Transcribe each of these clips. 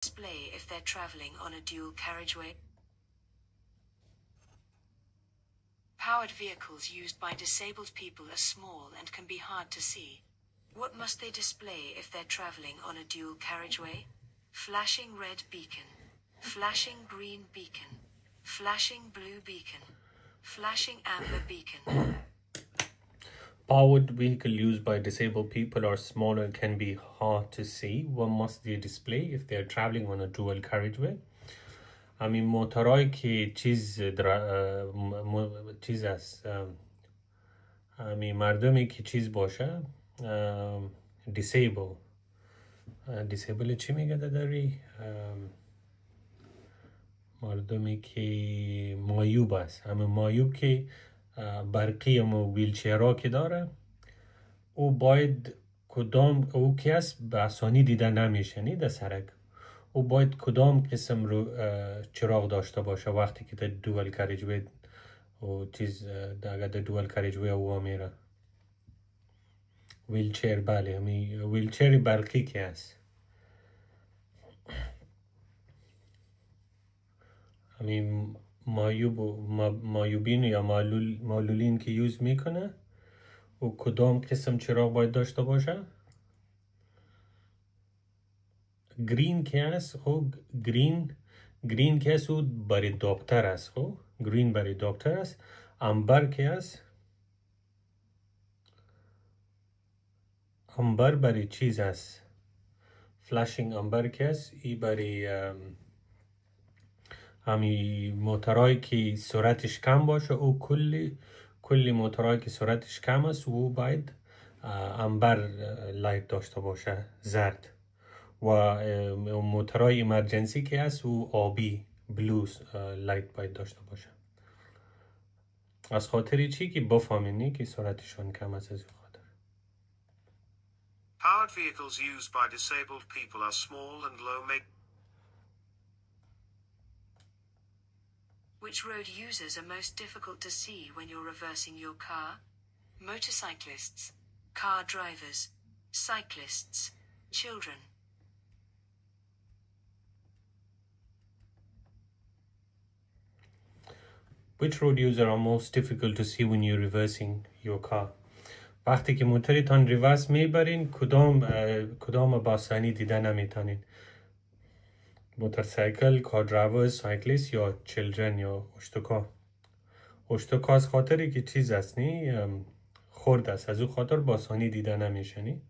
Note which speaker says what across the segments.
Speaker 1: display if they're traveling on a dual carriageway? Powered vehicles used by disabled people are small and can be hard to see. What must they display if they're traveling on a dual carriageway? Flashing red beacon. Flashing green beacon. Flashing blue beacon. Flashing amber beacon.
Speaker 2: Powered vehicle used by disabled people are smaller and can be hard to see. What must they display if they are traveling on a dual carriageway? همین موتورایی که چیز است، همین مردمی که چیز باشه، دیسیبل چی میگه داری؟ مردمی که معیوب است، همین معیوب که برقی و ویلچرها که داره، او باید کدام او که است به آسانی دیده نمیشه در سرک، او باید کدام قسم رو چراغ داشته باشه وقتی که در دوال کاریجوی و چیز در دوال کاریجوی او میره. ویلچر، بله، همین ویلچر برقی که است. همین معیوبین یا معلولین که یوز میکنه و کدام قسم چراغ باید داشته باشه؟ گرین که است، خب گرین که است او برای دکتر است، خب گرین برای دکتر است. امبر که است، امبر برای چیز است، فلاشینگ امبر که است، ای برای همی موتورایی که سرعتش کم باشه، او کلی موتورایی که سرعتش کم است او باید امبر لایت داشته باشه، زرد. و موتورای امرجنسی که هست او آبی، بلو لایت باید داشته باشه. از خاطر چی که بفهمینی که سرعتشون کم است. از خاطر
Speaker 3: Powered vehicles used by disabled people are small and low
Speaker 1: Which road users are most difficult to see when you're reversing your car? Motorcyclists, car drivers, cyclists, children.
Speaker 2: Which road users are most difficult to see when you're reversing your car? وقتی که موترتان ریورس میبرین کدام باسانی دیده نمیتونین؟ موتورسایکل، کار درایور، سایکلیست یا چیلدرن یا اشتکا از خاطری که چیز است نی خورد است، از او خاطر باسانی دیده نمیشه نی.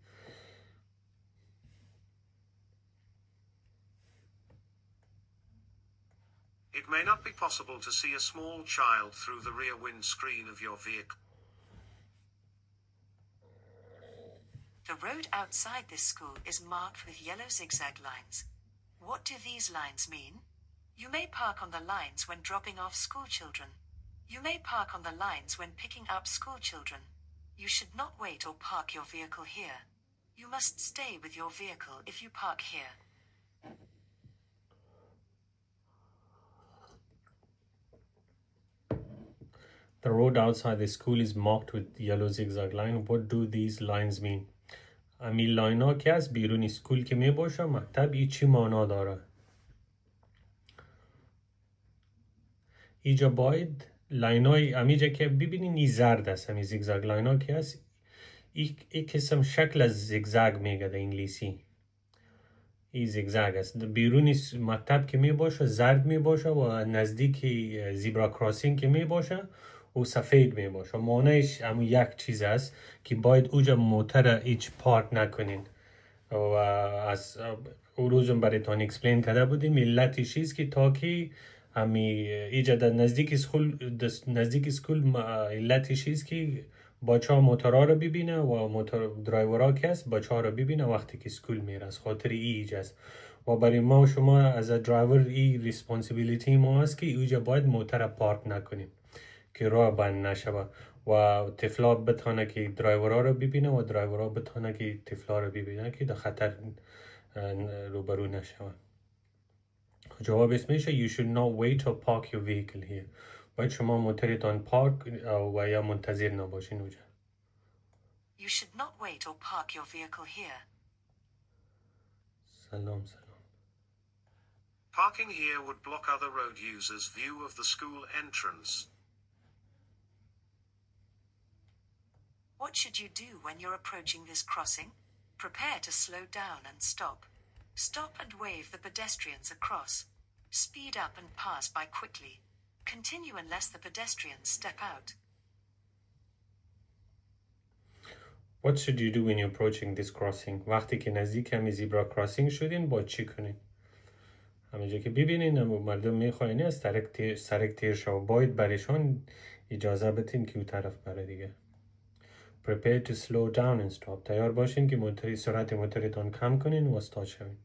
Speaker 3: It may not be possible to see a small child through the rear windscreen of your vehicle.
Speaker 1: The road outside this school is marked with yellow zigzag lines. What do these lines mean? You may park on the lines when dropping off school children. You may park on the lines when picking up school children. You should not wait or park your vehicle here. You must stay with your vehicle if you park here.
Speaker 2: The road outside the school is marked with yellow zigzag line. What do these lines mean? امی لاین ها که از بیرون اسکول که می باشه مکتب ای چی معنا داره؟ ایجا باید لاین های امیجا که ببینین ای زرد است، همی زیگزاگ لاین ها که هست ای قسم شکل از زیگزاگ میگه در انگلیسی. ای زیگزاگ است. بیرون مکتب که می باشه زرد می باشه و نزدیک زیبرا کراسینگ که می باشه او سفید می باشه. معنیش همون یک چیز است که باید اوجا موتر هیچ پارک نکنین. و از او روزم برایتان اکسپلین کرده بودیم علتی چیز که تا که همی ایجا در نزدیک اسکول علتی چیز که بچه ها موتورها رو ببینه و موتور درایورها که است بچه ها رو ببینه وقتی که اسکول میره، از خاطر ایج است. و برای ما و شما از درایور ای ریسپانسیبیلیتی ما است که ایجا باید موتر پارک نکنیم که راه بند نشه و طفلا بتانه که درایورها رو ببینه و درایورها بتانه که طفلا رو ببینه که در خطر روبرو نشه. جوابش میشه you should not wait or park your vehicle here. باید شما موترتان پارک و یا منتظر نباشین اونجا.
Speaker 1: You should not wait or park your vehicle here.
Speaker 2: سلام.
Speaker 3: Parking here would block other road users' view of the school entrance.
Speaker 1: What should you do when you're approaching this crossing? Prepare to slow down and stop. Stop and wave the pedestrians across. Speed up and pass by quickly. Continue unless the pedestrians step out.
Speaker 2: What should you do when you're approaching this crossing? وقتی که نزدیک همین زیبرا کراسینگ شدین باید چی کنین؟ همینجا که ببینین مردم میخواین از سرک تیر شو باید برایشان اجازه بتین که اون طرف بره دیگه. Prepare to slow down and stop. تیار باشین که سرعت موتورتان کم کنین و استاد شوین.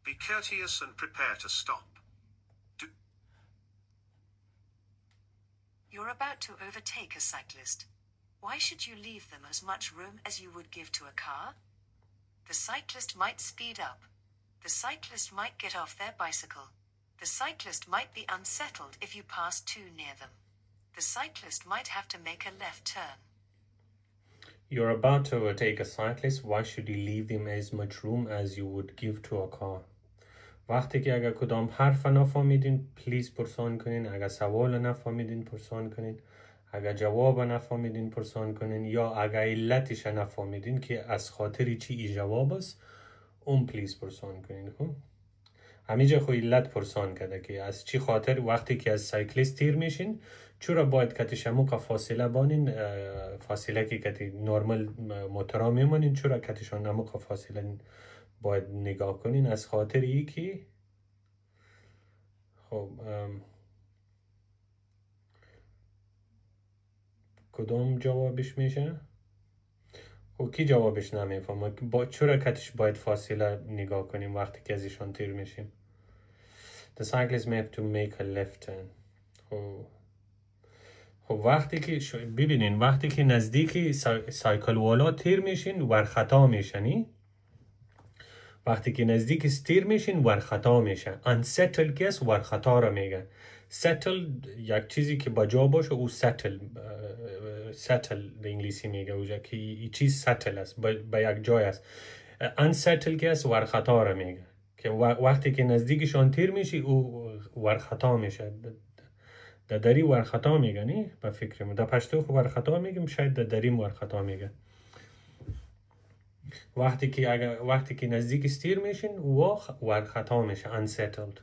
Speaker 3: Be courteous and prepare to stop.
Speaker 1: You're about to overtake a cyclist. Why should you leave them as much room as you would give to a car? The cyclist might speed up. The cyclist might get off their bicycle. The cyclist might be unsettled if you pass too near them. The cyclist might have to make a left turn.
Speaker 2: You're about to overtake a cyclist. Why should you leave them as much room as you would give to a car? وقتی که اگر کدام حرف نفهمیدین پلیز پرسان کنین. اگر سوال نفهمیدین پرسان کنین. اگر جواب نفهمیدین پرسان کنین. یا اگر علتش نفهمیدین که از خاطری چی ای جواب است اون پلیز پرسان کنین. خب همینجا خو علت پرسان کرده که از چی خاطر وقتی که از سایکلیست تیر میشین چرا باید کتش موقع فاصله بانین فاصله که کتی نورمال موتورا میمانین چرا کتشان موقع فاصله باید نگاه کنین از خاطر ای که خب کدام جوابش میشه؟ خب کی جوابش نمیفهمه چرا کتش باید فاصله نگاه کنیم وقتی که ازشان تیر میشیم. The cyclist may have to make a left turn. خب وقتی که ببینین وقتی که نزدیک سایکل والا تیر میشین ور خطا میشنی وقتی که نزدیک تیر میشین ور خطا میشه. unsettled کس ور خطا را میگه. settle یک چیزی که با جا باشه او settle به انگلیسی میگه اوجا که این چیز settle است با یک جای است. unsettled کس ور خطا را میگه که وقتی که نزدیکشان تیر میشی او ور خطا میشه. در دری ور خطا میگه نی به فکرم در پشتو ور خطا میگم شاید در دریم ور خطا میگه. وقتی که نزدیک استیر میشین او ور خطا میشه unsettled.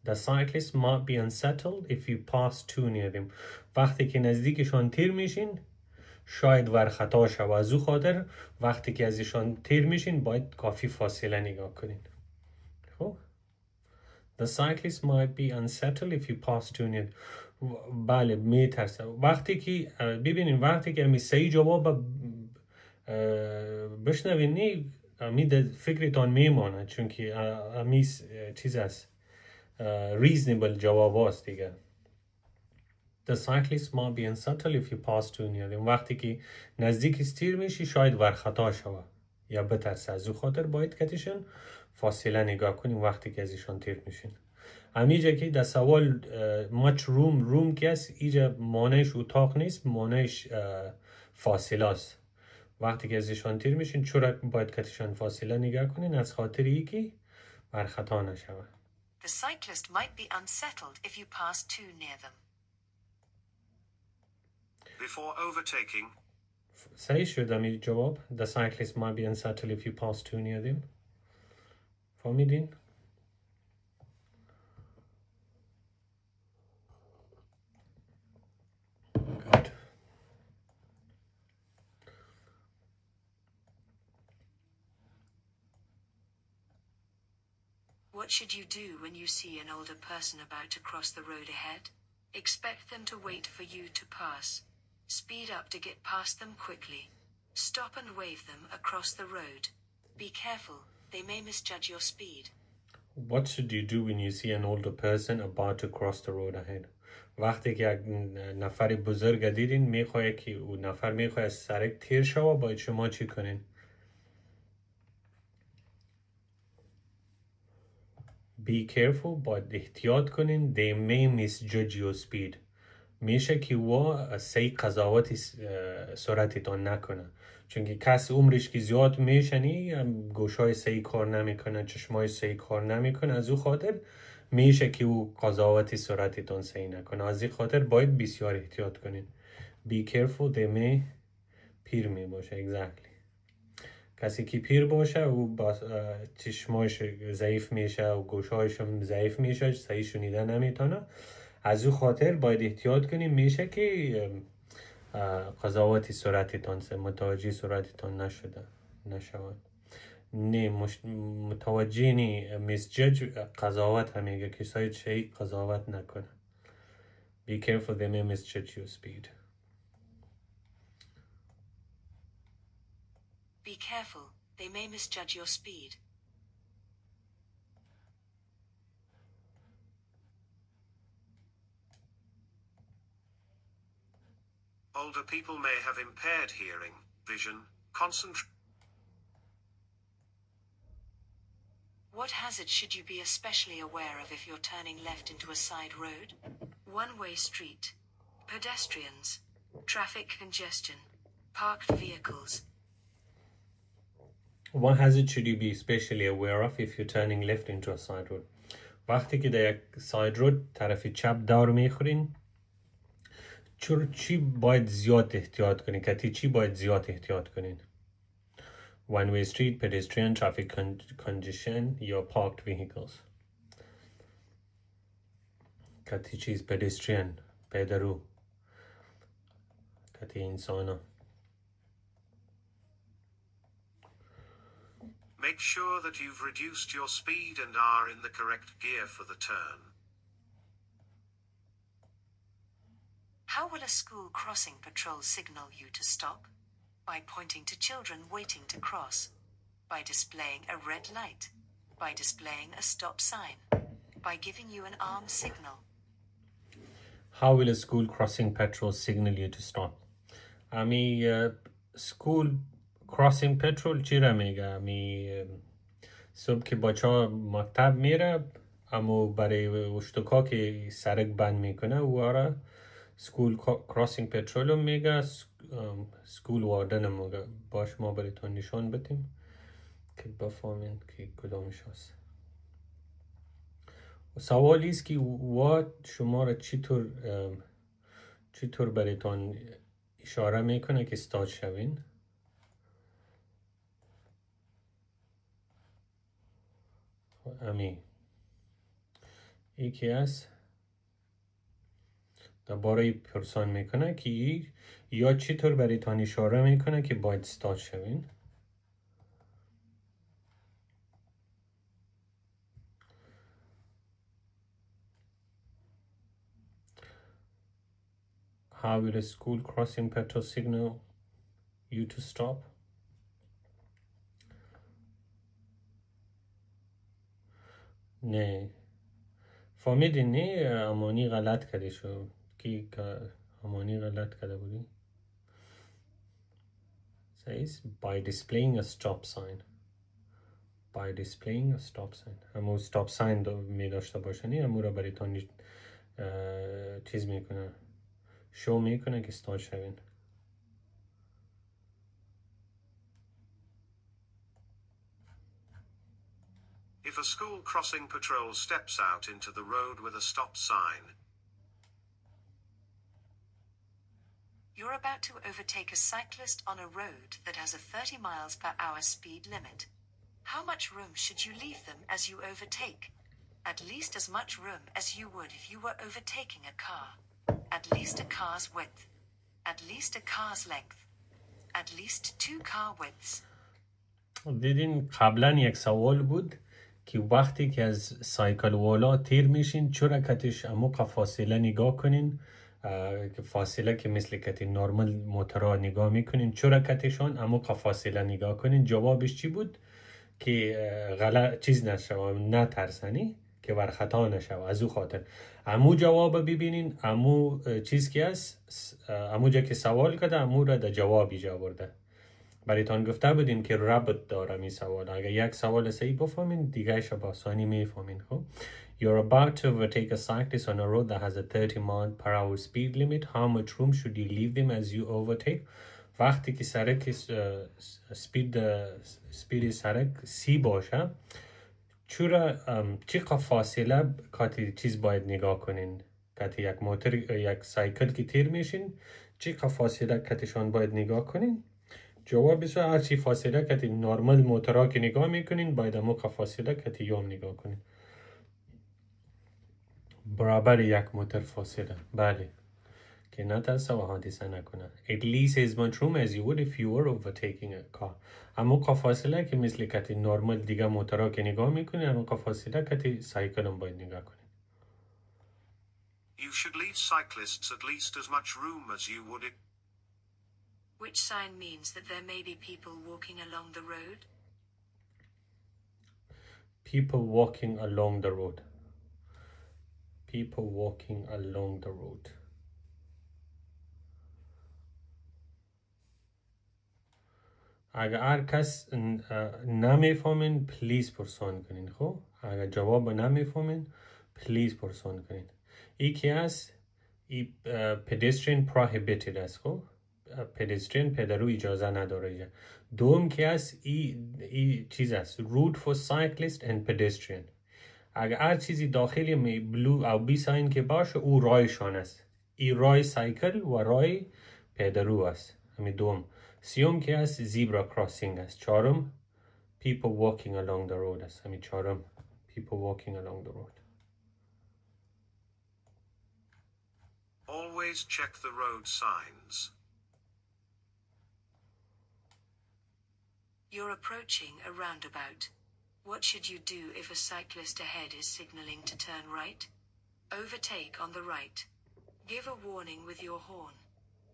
Speaker 2: The cyclist might be unsettled if you pass too near them. وقتی که نزدیکشان تیر میشین شاید ور خطا شه و از او خاطر وقتی که ازشان تیر میشین باید کافی فاصله نگاه کنین. خب The cyclist might be unsettled if you pass too near. بله میترسه وقتی که ببینین وقتی که می صحیح جواب بشنوین نی می فکرتان میمانه چون که می چیز است reasonable جواب است دیگه. The cyclist might be unsettled if you pass too near them. وقتی که نزدیک استیر میشی شاید ور خطا شوه یا بترسه از او خاطر باید کتیشن فاصله نگاه کنیم وقتی که ازشان تیر میشین. همینجا که در سوال much room که است اینجا مانعش اتاق نیست مانعش فاصله است. وقتی که ازشان تیر میشین چرا باید کتیشان فاصله نگاه کنین از خاطر ای که ور خطا نشوه.
Speaker 1: The cyclist might be unsettled if you pass too near them.
Speaker 3: Before overtaking.
Speaker 2: صحیح شد همین جواب. The cyclist might be unsettled if you pass too near them. فهمیدین؟ Good.
Speaker 1: What should you do when you see an older person about to cross the road ahead? Expect them to wait for you to pass. Speed up to get past them quickly. Stop and wave them across the road. Be careful, they may misjudge your speed.
Speaker 2: What should you do when you see an older person about to cross the road ahead? وقتی که یک نفر بزرگ دیدین میخواه که اون نفر میخواه از سرک تیر شوه باید شما چی کنین؟ Be careful باید احتیاط کنین. They may misjudge your speed. میشه که او سی قضاوت سرعتتان نکنه چون که کس عمرش که زیاد میشنی گوشای صحیح کار نمیکنه، چشمای صحیح کار نمیکنه، از او خاطر میشه که او قضاوت سرعتتون صحیح نکنه. از این خاطر باید بسیار احتیاط کنین. Be careful they may پیر می باشه. exactly. کسی که پیر باشه او چشمایش ضعیف میشه و گوشهایش ضعیف میشه، صحیح شنیده نمیتونه. از او خاطر باید احتیاط کنیم میشه که قضاوت سرعتتان متوجه سرعتتان نشود. نه متوجه نی misjudge قضاوت هم میگه کسای چی قضاوت نکنه. Be careful they may misjudge your speed.
Speaker 1: Be careful, they may misjudge your speed.
Speaker 3: Older people may have impaired hearing, vision, concentration.
Speaker 1: What hazards should you be especially aware of if you're turning left into a side road? One-way street, pedestrians, traffic congestion, parked vehicles.
Speaker 2: What hazard should you be especially aware of if you're turning left into a side road? وقتی که در یک ساید رود طرف چپ دور میخورین چی باید زیاد احتیاط کنین؟ کتی چی باید زیاد احتیاط کنین؟ One-way street, pedestrian, traffic congestion یا parked vehicles. کتی چیز pedestrian پیدرو کتی انسانا.
Speaker 3: Make sure that you've reduced your speed and are in the correct gear for the turn.
Speaker 1: How will a school crossing patrol signal you to stop? By pointing to children waiting to cross. By displaying a red light. By displaying a stop sign. By giving you an arm signal.
Speaker 2: How will a school crossing patrol signal you to stop? school crossing patrol چی را میگه؟ صبح که بچه ها مکتب میره اما برای اشتکا که سرک بند میکنه او را school crossing patrol میگه. school warden میگه. باش ما برایتون نشان بدیم که بفهمین که کدامش هست. سوالی است که شما را چطور برایتون اشاره میکنه که استارت شوین؟ یکی از درباره پرسان میکنه که یا چطور برایتان اشاره میکنه که باید استارت شوین. How will a school crossing patrol signal you to stop? نه فهمیدین نه امانی غلط کرده شو که امانی غلط کرده بودی. says by displaying a stop sign. By displaying a stop sign. همون stop sign می داشته باشنی همون را برایتان چیز میکنه شو میکنه که استارت شوین.
Speaker 3: If a school crossing patrol steps out into the road with a stop sign,
Speaker 1: you're about to overtake a cyclist on a road that has a 30 miles per hour speed limit. How much room should you leave them as you overtake? At least as much room as you would if you were overtaking a car. At least a car's width. At least a car's length. At least 2 car widths.
Speaker 2: دیدین قبلا یک سوال بود که وقتی که از سایکل والا تیر میشین چرا کتش عمق فاصله نگاه کنین که فاصله که مثل کتی نورمال موتورا نگاه میکنین چرا کتشان عمق فاصله نگاه کنین. جوابش چی بود؟ که غلط چیز نشوه نترسنی که ور خطا نشوه. از او خاطر امو جواب ببینین امو چیز که است امو جا که سوال کرده امو را در جوابی جا برده. برایتان گفته بودیم که ربط داره می سوال. اگر یک سوال صحیح بفهمین دیگه شب آسانی میفهمین. خب You're about to overtake a cyclist on a road that has a 30 mile per hour speed limit. How much room should you leave them as you overtake? وقتی که سرک سپید سرک 30 باشه چرا چقدر فاصله کاتی چیز باید نگاه کنین کاتی یک موتور یک سایکل که تیر میشین چقدر فاصله کاتیشان باید نگاه کنین جواب بسیار هرچی فاصله کاتی نورمال موتورها که نگاه میکنین باید همون فاصله کاتی یوم نگاه کنین برابر یک موتور فاصله بله که نترسه و حادثه نکنه at least as much room as you would if you were overtaking a car همون فاصله که مثل کتی نورمال دیگه موتورها که نگاه میکنی همون فاصله کتی سایکل هم باید نگاه کنی
Speaker 3: You should leave cyclists at least as much room as you would if...
Speaker 1: Which sign means that there may be people walking along the road?
Speaker 2: People walking along the road. People walking along the road. اگر هر کس نمیفهمین پلیز پرسان کنین خب اگر جواب نمیفهمین پلیز پرسان کنین یکی از pedestrian prohibited است خب pedestrian پدرو اجازه نداره دوم که است ای چیز است route for cyclist and pedestrian اگر هر چیزی داخلی می بلو او بی ساین که باشه او رایشان است ای رای سایکل و رای پدرو است همین دوم سیوم که است زیبرا کراسینگ است چهارم people walking along the road است همین چهارم people walking along the road
Speaker 3: Always check the road signs.
Speaker 1: You're approaching a roundabout. What should you do if a cyclist ahead is signaling to turn right? Overtake on the right. Give a warning with your horn.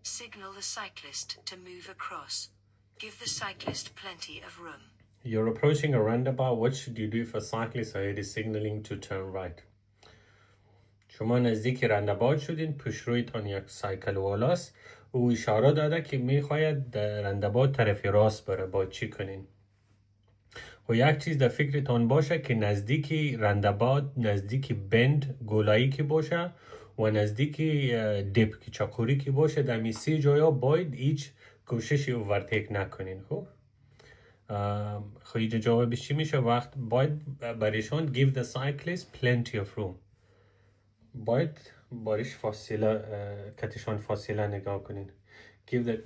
Speaker 1: Signal the cyclist to move across. Give the cyclist plenty of room.
Speaker 2: You're approaching a roundabout. What should you do if a cyclist ahead is signaling to turn right? شما نزدیک رانداباوت شدین پیش رویتان یک سایکل والاست او اشاره داده که میخواید در رانداباوت طرف راست بره با چی کنین و یک چیز در فکرتان باشه که نزدیک رانداباوت نزدیک بند گولایی که باشه و نزدیک دیپ که چاقوری که باشه در می سه جایا باید هیچ کوششی اوورتیک نکنین خب خیلی جوابش چی میشه وقت باید برایشان give the cyclist plenty of room باید بارش فاصله کتشان فاصله نگاه کنین give the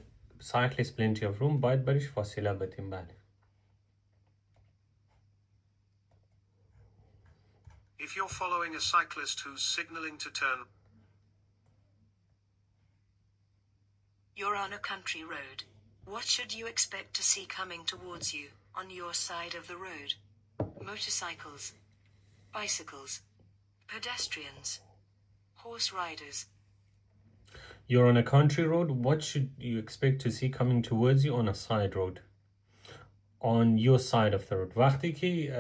Speaker 2: cyclist plenty of room باید بارش فاصله بدیم بله
Speaker 3: If you're following a cyclist who's signaling to turn...
Speaker 1: You're on a country road. What should you expect to see coming towards you, on your side of the road? Motorcycles, bicycles, pedestrians, horse riders.
Speaker 2: You're on a country road. What should you expect to see coming towards you on a side road? On your side of the road. وقتی که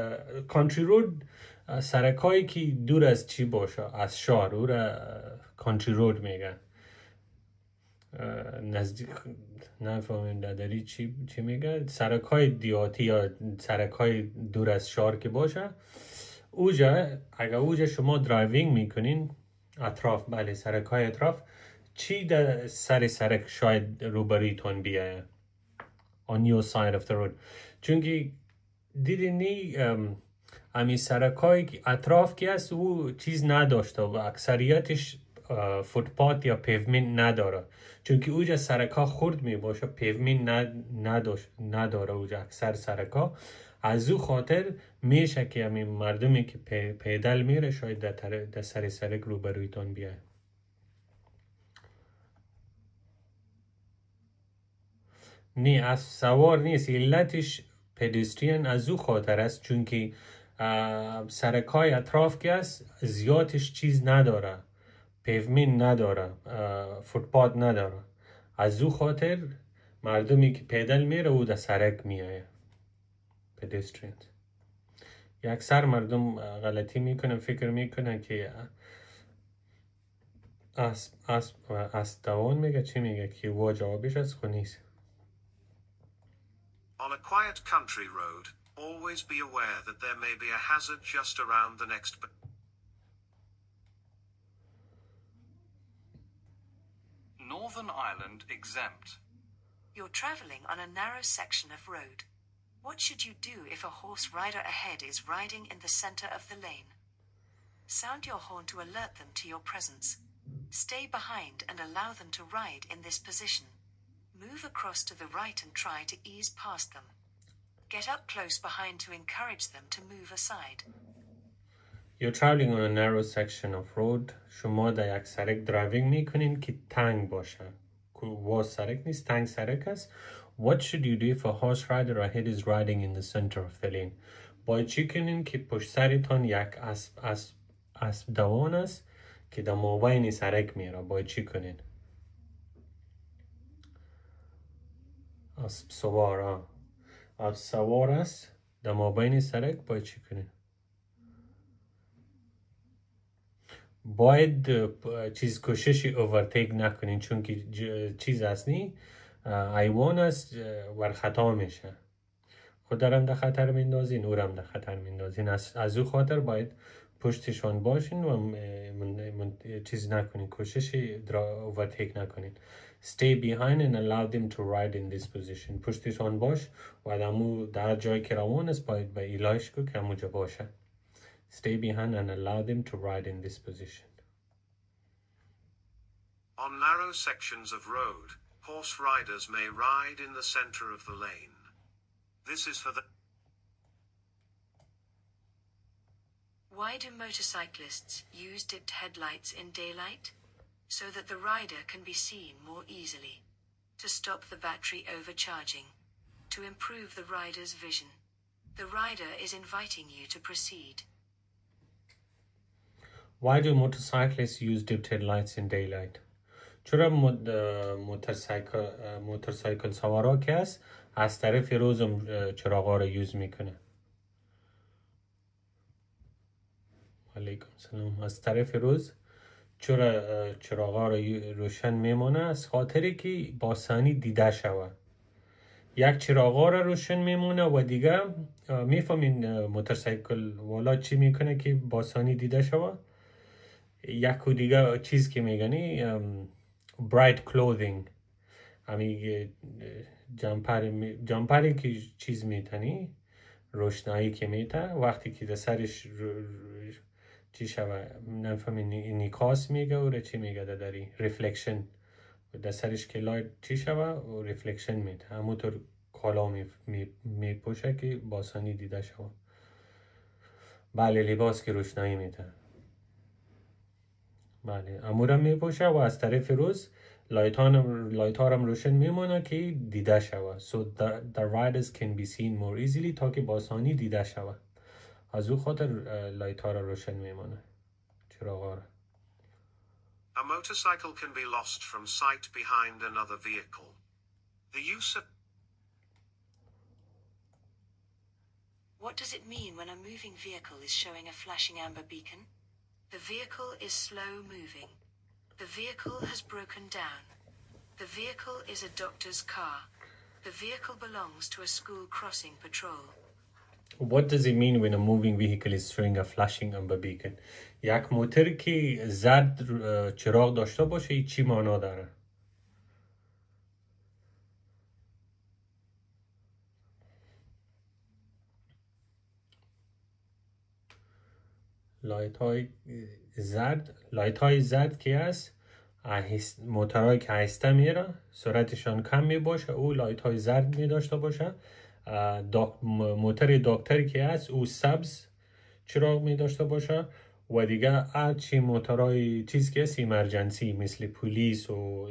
Speaker 2: country road سرکایی که دور از چی باشه از شهر او را country road میگن نزدیک نفهمین دادری چی میگه سرکای دیاتی یا سرکای دور از شهر که باشه اوجا اگر اوجا شما درایوینگ میکنین اطراف بله سرکای اطراف چی در سرک شاید روبرویتون بیایه on your side of the road چونکه دیدینی امی سرکای اطراف که است او چیز نداشته و اکثریتش فوتپات یا پیومنت نداره چونکه اوجا سرکا خرد می باشه پیومنت نداره اوجا اکثر سرکا از او خاطر میشه که همین مردمی که پیدل میره شاید در سر سرک روبرویتون بیایه نی از سوار نیست علتش پدسترین از او خاطر است چون که سرکای اطراف که است زیادش چیز نداره پیومنت نداره فوتپات نداره از او خاطر مردمی که پیدل میره او در سرک میایه پدسترین اکثر مردم غلطی میکنن فکر میکنن که دوان میگه چی میگه که وا جوابش از خونیست
Speaker 3: On a quiet country road, always be aware that there may be a hazard just around the next bend.
Speaker 4: Northern Ireland exempt.
Speaker 1: You're traveling on a narrow section of road. What should you do if a horse rider ahead is riding in the center of the lane? Sound your horn to alert them to your presence. Stay behind and allow them to ride in this position. Move across to the right and try to ease past them. Get up close behind to encourage them to move aside.
Speaker 2: You're traveling on a narrow section of road. شما در یک سرک درایوینگ میکنین که تنگ باشه. واز سرک نیست، تنگ سرک است. What should you do if a horse rider ahead is riding in the center of the lane? باید چی کنین که پشت سرتان یک اسب دوان است که در مابین سرک میره. باید چی کنین؟ اسب سوار اسب سوار است در مابین سرک. باید چی کنین؟ باید چیز کوششی اوورتیک نکنین، چون که چیز است نی حیوان است ور خطا میشه. خودرم در خطر میندازین، اورم در خطر میندازین. از او خاطر باید پشتشان باشین و چیز نکنین، کوششی اوورتیک نکنین. Stay behind and allow them to ride in this position. پشتشان باش و در جایی که روان است باید به ایلایش کو که همونجا باشه. Stay behind and allow them to ride in this position.
Speaker 3: On narrow sections of road, horse riders may ride in the center of the lane. This is for the...
Speaker 1: Why do motorcyclists use dipped headlights in daylight? So that the rider can be seen more easily. To stop the battery overcharging. To improve the rider's vision. The rider is inviting you to proceed.
Speaker 2: Why do motorcyclists use dipped headlights in daylight? چرا موتورسایکل سوارا که است از طرف روز چراغا رو یوز میکنه؟ علیکم سلام. از طرف روز چرا چراغا رو روشن میمونه؟ از خاطری که باسانی دیده شوه. یک چراغا رو روشن میمونه و دیگه میفهمین موتورسایکل والا چی میکنه که باسانی دیده شوه؟ یک و دیگه چیز که میگنی bright clothing، همی جمپری که چیز میتنی روشنایی که میته وقتی که در سرش چی شوه نفهمین نیکاس میگه و چی میگه داری ریفلکشن در سرش که لایت چی شوه و ریفلکشن میته همونطور کالا میپوشه که باسانی دیده شوه. بله لباس که روشنایی میته. بله امورم میپوشه و از طرف روز لایت هارم روشن میمونه که دیده شوه. So the riders can be seen more easily تا که باسانی دیده شوه. از او خاطر لایت ها روشن میمونه چراغا را.
Speaker 3: A motorcycle can be lost from sight behind another vehicle. The use of...
Speaker 1: What does it mean when a moving vehicle is showing a flashing amber beacon? The vehicle is slow moving. The vehicle has broken down. The vehicle is a doctor's car. The vehicle belongs to a school crossing patrol.
Speaker 2: What does it mean when a moving vehicle is showing a flashing amber beacon? یک موتر که زرد چراغ داشته باشه چی معنا داره؟ لایت های زرد که است موترهایی که آهسته میره سرعتشان کم می باشه او لایت های زرد می داشته باشه. موتر دکتری که است او سبز چراغ می داشته باشه و دیگه هرچی موترهای چیز که است ایمرجنسی مثل پلیس و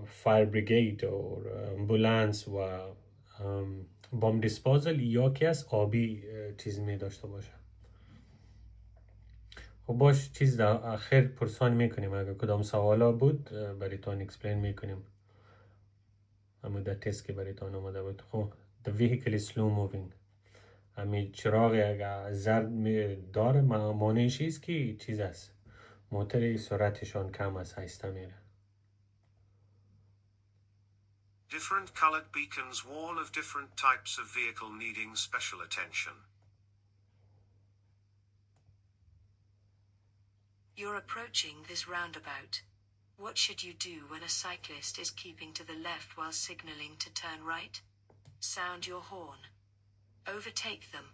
Speaker 2: فایر بریگید و امبولانس و بام دیسپوزل یا که است آبی چیز می داشته باشه. خب باش چیز در آخر پرسان میکنیم اگر کدام سوالا بود بریتان اکسپلین میکنیم اما در تست که بریتان آمده بود. خب the vehicle is slow moving همی چراغ اگر زرد داره معنیش است که چیز است موتر سرعتشان کم است آهسته میره.
Speaker 3: Different colored beacons warn of different types of vehicle needing special attention.
Speaker 1: You're approaching this roundabout. What should you do when a cyclist is keeping to the left while signaling to turn right? Sound your horn. Overtake them.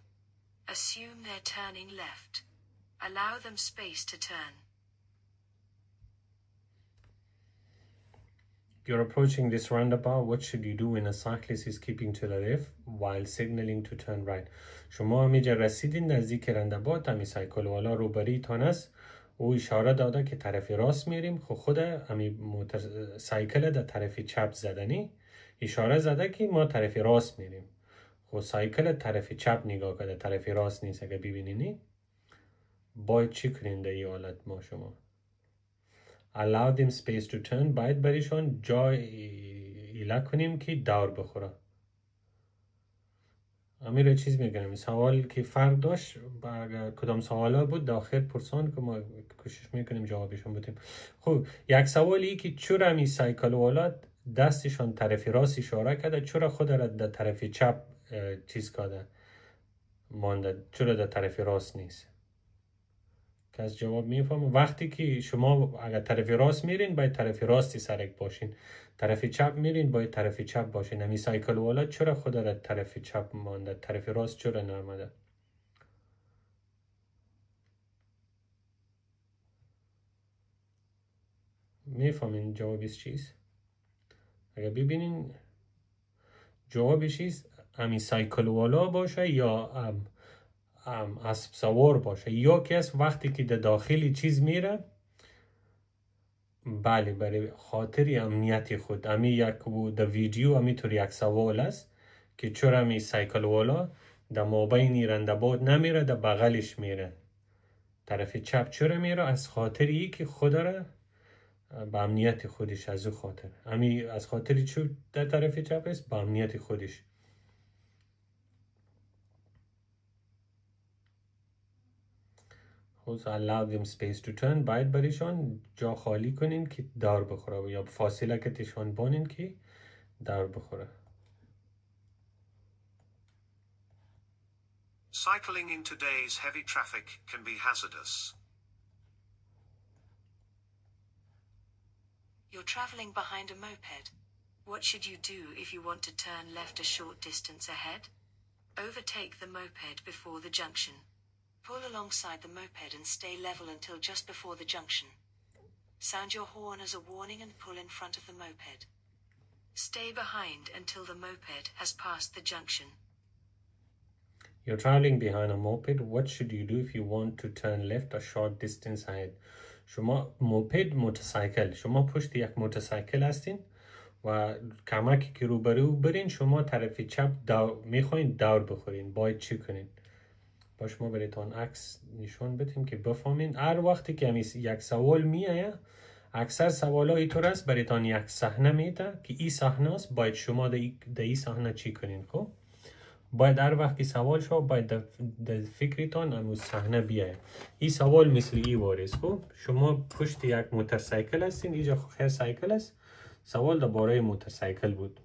Speaker 1: Assume they're turning left. Allow them space to turn.
Speaker 2: You're approaching this roundabout. What should you do when a cyclist is keeping to the left while signaling to turn right? شما همینجا رسیدین نزدیک رانداباوت، همی سایکل والا روبریتان است. او اشاره داده که طرف راست میریم. خود همی سایکل در طرف چپ زدنی اشاره زده که ما طرف راست میریم. خب سایکل طرف چپ نگاه کرده، طرف راست نیست. اگه ببینینی باید چی کنین در این حالت ما شما؟ allow them space to turn. باید بریشان جای ایله کنیم که دور بخوره. امیر چیز میگم سوال که فرق داشت با کدام سوالا بود داخل پرسان که ما کوشش میکنیم جوابشون بدیم. خب یک سوالی که چرا همی سایکل والا دستشان طرف راست اشاره کرده، چرا خود را در طرف چپ چیز کرده مانده، چرا در طرف راست نیست؟ کس جواب میفهمه؟ وقتی که شما اگر طرف راست میرین باید طرف راستی سرک باشین، طرف چپ میرین باید طرف چپ باشین. همی سایکل والا چرا خود را طرف چپ مانده، طرف راست چرا نرمده؟ میفهمین جوابش چیست؟ اگر ببینین جوابش چیست، همی سایکل والا باشه یا اسب سوار باشه، یا کس وقتی که در داخلی چیز میره بله برای خاطر امنیت خود. امی یک در ویدیو امی طور یک سوال است که چرا امی سایکل والا در مابین رانداباوت نمیره، در بغلش میره، طرف چپ چرا میره؟ از خاطر ای که خود را به امنیت خودش، از او خاطر امی از خاطر چو در طرف چپ است به امنیت خودش. خود allow them space to turn. باید بریشان جا خالی کنین که دور بخوره یا فاصله که تشان بانین که دور بخوره.
Speaker 3: Cycling in today's heavy traffic can be hazardous.
Speaker 1: You're traveling behind a moped. What should you do if you want to turn left a short distance ahead? Overtake the moped before the junction. Pull alongside the moped and stay level until just before the junction. Sound your horn as a warning and pull in front of the moped. Stay behind until the moped has passed the junction.
Speaker 2: You're traveling behind a moped. What should you do if you want to turn left a short distance ahead? شما موپد موتورسایکل، شما پشت یک موتورسایکل هستین و کمکی که روبرو برین، شما طرف چپ میخواین دور بخورین، باید چی کنین؟ با شما بریتان عکس نشون بدیم که بفهمین. هر وقتی که یک سوال میایه، اکثر سوالا اینطور است بریتان یک صحنه میده که این صحنه است، باید شما در این صحنه چی کنین؟ خب باید هر وقت که سوال شو باید در فکرتان امروز صحنه بیاید. این سوال مثل این وارست. خب شما پشت یک موتورسایکل هستین، اینجا خیر سایکل است، سوال درباره موتورسایکل بود.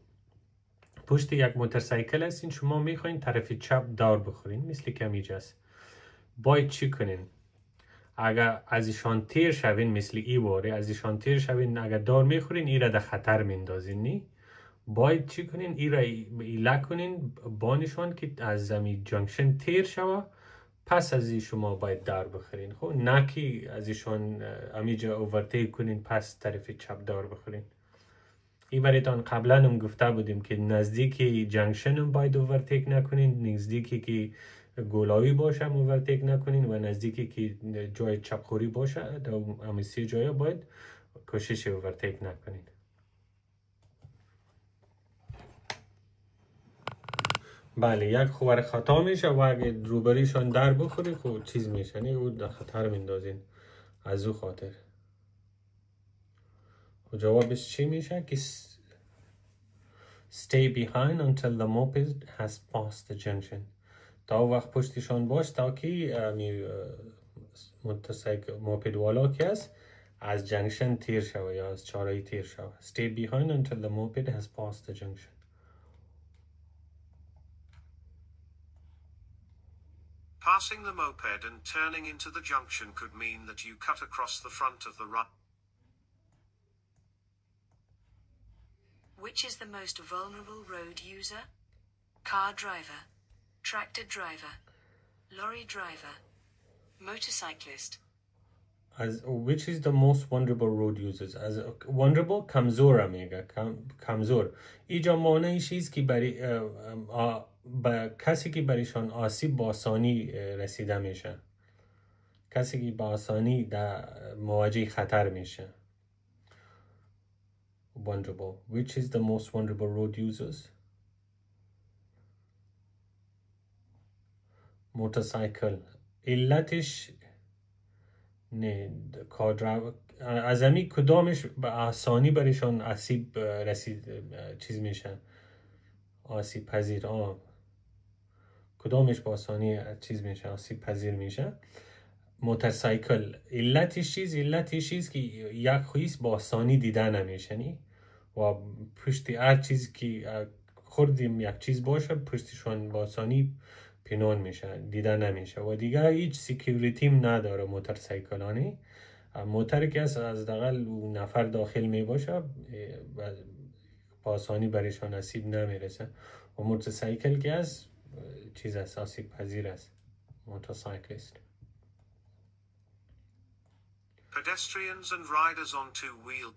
Speaker 2: پشت یک موتورسایکل هستین، شما میخواین طرف چپ دور بخورین مثل که اینجاست. باید چی کنین؟ اگر از ایشان تیر شوین مثل این واره، از ایشان تیر شوین اگر دور میخورین این را در خطر میندازین. نی باید چی کنین؟ این را ایله کنین بانشان که از زمین جنکشن تیر شوه، پس از این شما باید دور بخورین. خب نه که از ایشان امیجا اوورتیک کنین پس طرف چپ دور بخورین. این بریتان قبلا هم گفته بودیم که نزدیکی جنکشن هم باید اوورتیک نکنین، نزدیکی که گلاوی باشه هم اوورتیک نکنین و نزدیکی که جای چپخوری باشه در همه سه جای باید کوشش اوورتیک نکنین. بله یک خبر خطا میشه و اگه روبریشان در بخوری خب چیز میشه، نه او در خطر میندازین از او خاطر. و جوابش چی میشه که stay behind until the moped has passed the junction. تا وقت پشتشان باش تا که موپد والا که است از جنکشن تیر شوه یا از چاره تیر شوه. stay behind until the moped has passed the junction.
Speaker 3: Passing the moped and turning into the junction could mean that you cut across the front of the right.
Speaker 1: Which is the most vulnerable road user? Car driver, tractor driver, lorry driver, motorcyclist.
Speaker 2: As which is the most vulnerable road users? As vulnerable کمزور میگه کمزور اینجا معنیش است که برای کسی که برایشان آسیب با آسانی رسیده میشه، کسی که با آسانی در مواجه خطر میشه. Vulnerable. Which is the most vulnerable road users? Motorcycle. علتش نه کار از امی کدامش به آسانی برایشان آسیب رسید چیز میشه، آسیب پذیر. کدامش با آسانی چیز میشه، آسیب پذیر میشه؟ موتورسایکل. علتش چیز که یک خویس با آسانی دیده نمیشه نی و پشت هر چیز که خوردیم یک چیز باشه پشتشون با آسانی پنهان میشه، دیده نمیشه و دیگه هیچ سکیوریتی نداره موتورسایکلانی. موتر که از دقل نفر داخل می باشه با آسانی برایشان آسیب نمیرسه و موتورسایکل که از چیز است، آسیب پذیر است. موتورسایکلیست.
Speaker 3: Pedestrians and riders on two-wheel.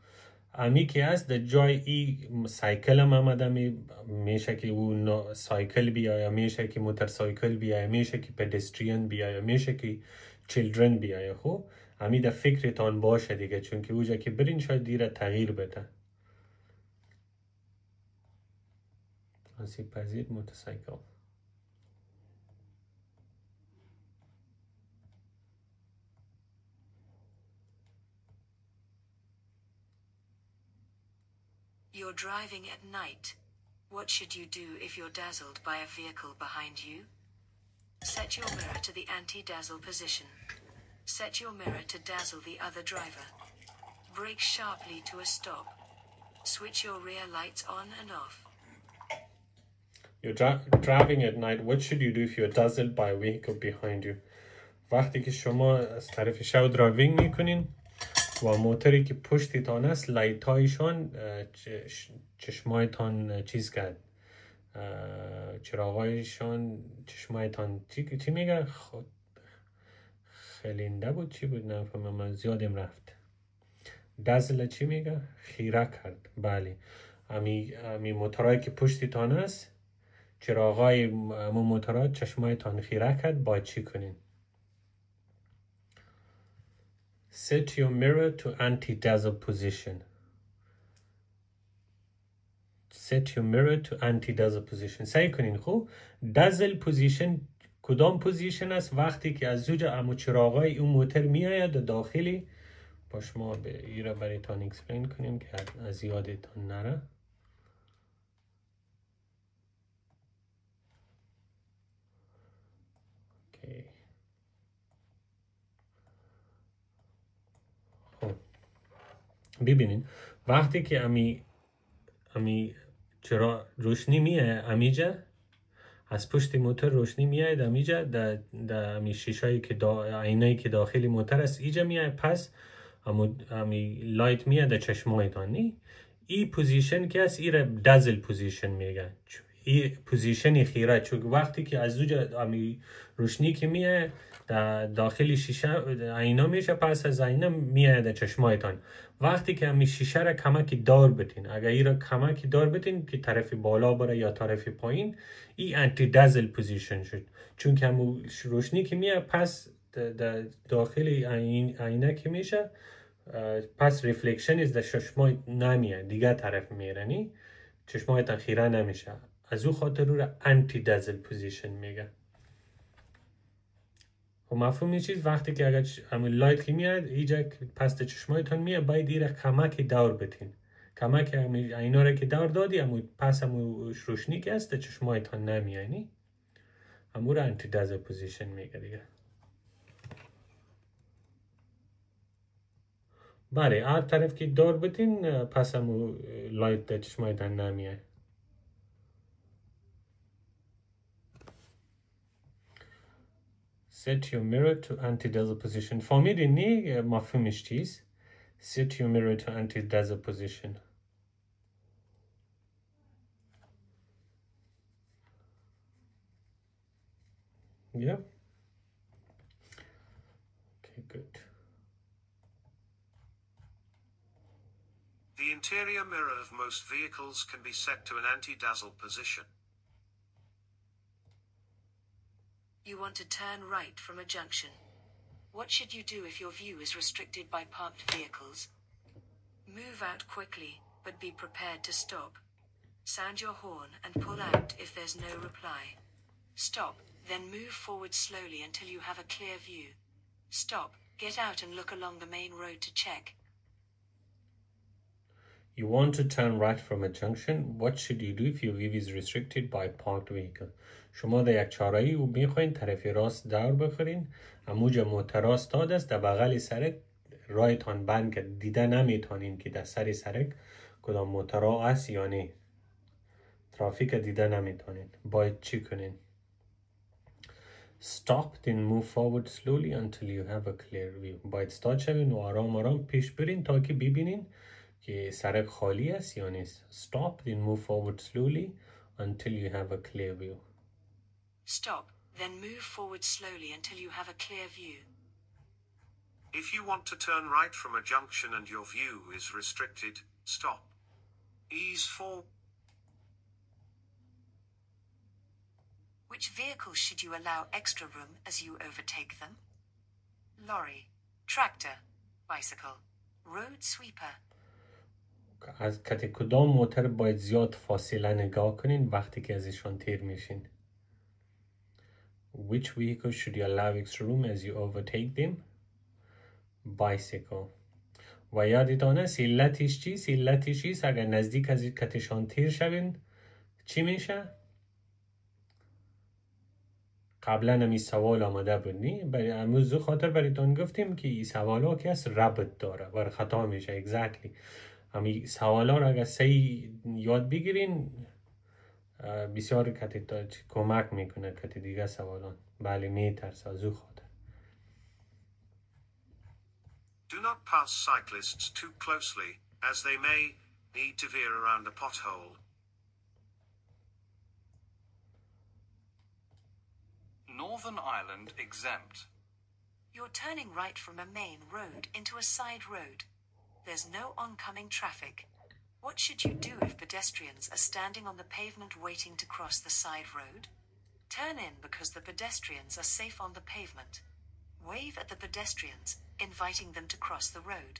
Speaker 2: امی که است در جای ای سایکل هم آمده میشه که او سایکل بیایه، میشه که موتورسایکل بیایه، میشه که پدستریان بیایه، میشه که چیلدرن بیایه. خب امی در فکرتان باشه دیگه، چون که اوجا که برین شاید دیره تغییر بده. آسیب پذیر موتورسایکل.
Speaker 1: You're driving at night. What should you do if you're dazzled by a vehicle behind you? Set your mirror to the anti-dazzle position. Set your mirror to dazzle the other driver. Brake sharply to a stop. Switch your rear lights on and off.
Speaker 2: You're driving at night. What should you do if you're dazzled by a vehicle behind you? وقتی که شما از طرف شب درایوینگ میکنین و موتری که پشتیتان است لایت هایشان چشمایتان چیز کرد، چراغایشان چشمایتان چی میگه؟ خلینده بود چی بود؟ نفهمم، من زیادم رفت. دزل چی میگه؟ خیره کرد. بله، امی موترهایی که پشتیتان است چراغای موترها چشمایتان خیره کرد، باید چی کنین؟ Set your mirror to anti-dazzle position. Set your mirror to anti-dazzle position. سعی کنین خوب dazzle position کدام پوزیشن است؟ وقتی که از زوج امو چراغای اون موتر میآید داخلی. باش ما به ایرا برایتان اکسپلین کنیم که از یادتان نره. ببینین وقتی که امی چرا روشنی میه امیجا از پشت موتور روشنی میاد امیجا در امی شیشایی که آینه‌ای که داخلی موتور است ایجا میاد، پس امی لایت میاد در چشمایتان نی. ای پوزیشن که است ایره دازل پوزیشن میگه، ای پوزیشن خیره، چون وقتی که از زوج امی روشنی که میاد داخل شیشه آینه میشه، پس از آینه میاد در چشمایتان. وقتی که امی شیشه را کمکی دار بتین، اگر ای را کمکی دار بتین که طرف بالا بره یا طرف پایین، ای انتی دازل پوزیشن شد، چون که همون روشنی که میاد پس داخل آینه که میشه، پس ریفلکشن از در چشمای نمیاد دیگه طرف میره نی، چشمایتان خیره نمیشه. از او خاطر رو را انتی دازل پوزیشن میگه. و مفهوم این چیز وقتی که اگر همون لایت که میاد ایجا پس چشمایتان میاد، باید ایره کمکی دور بتین، کمک اینا را که دور دادی همون پس همون روشنی که است چشمایتان نمیانی، همون را انتی دازل پوزیشن میگه دیگه. بله، هر طرف که دور بتین پس همون لایت چشمایتان نمیاد. Set your mirror to anti-dazzle position. فهمیدین نی مفهومش چیست؟ Set your mirror to anti-dazzle position. Yeah. Okay, good.
Speaker 3: The interior mirror of most vehicles can be set to an anti-dazzle position.
Speaker 1: You want to turn right from a junction. What should you do if your view is restricted by parked vehicles? Move out quickly, but be prepared to stop. Sound your horn and pull out if there's no reply. Stop, then move forward slowly until you have a clear view. Stop, get out and look along the main road to check.
Speaker 2: You want to turn right from a junction. What should you do if your view is restricted by parked vehicle? شما در یک چهارراهی و میخواین طرف راست دور بخورین، اموجا موتر استاد است، در بغل سرک رایتان بند کرد، دیده نمیتونین که در سر سرک کدام موترها است یا نه. ترافیک دیده نمیتونین. باید چی کنین؟ Stop, then move forward slowly until you have a clear view. باید استاد شوین و آرام آرام پیش برین تا که ببینین که سرک خالی است یا نیست. Stop, then move forward slowly until you have a clear view.
Speaker 1: Stop, then move forward slowly until you have a clear view.
Speaker 3: If you want to turn right from a junction and your view is restricted, stop. Ease forward.
Speaker 1: Which vehicles should you allow extra room as you overtake them? Lorry, tractor, bicycle, road sweeper.
Speaker 2: از کدام موتر باید زیاد فاصله نگاه کنین وقتی که ازشان تیر میشین؟ Which vehicle should you allow extra room as you overtake them? Bicycle. و یادتان است علتش چیست؟ علتش چیست؟ اگر نزدیک از کتشان تیر شوین چی میشه؟ قبلا همی سوال آمده بود نی؟ برای امروز خاطر برایتان گفتیم که این سوال ها که است ربط داره و خطا میشه. exactly. همی سوال ها را اگر صحیح یاد بگیرین بسیار کمک میکنه که دیگه سوالان بله میترسه از او خاطر.
Speaker 3: Do not pass cyclists too closely, as they may need to veer around a pothole.
Speaker 4: Northern Ireland exempt.
Speaker 1: You're turning right from a main road into a side road. There's no oncoming traffic. What should you do if pedestrians are standing on the pavement waiting to cross the side road? Turn in because the pedestrians are safe on the pavement. Wave at the pedestrians, inviting them to cross the road.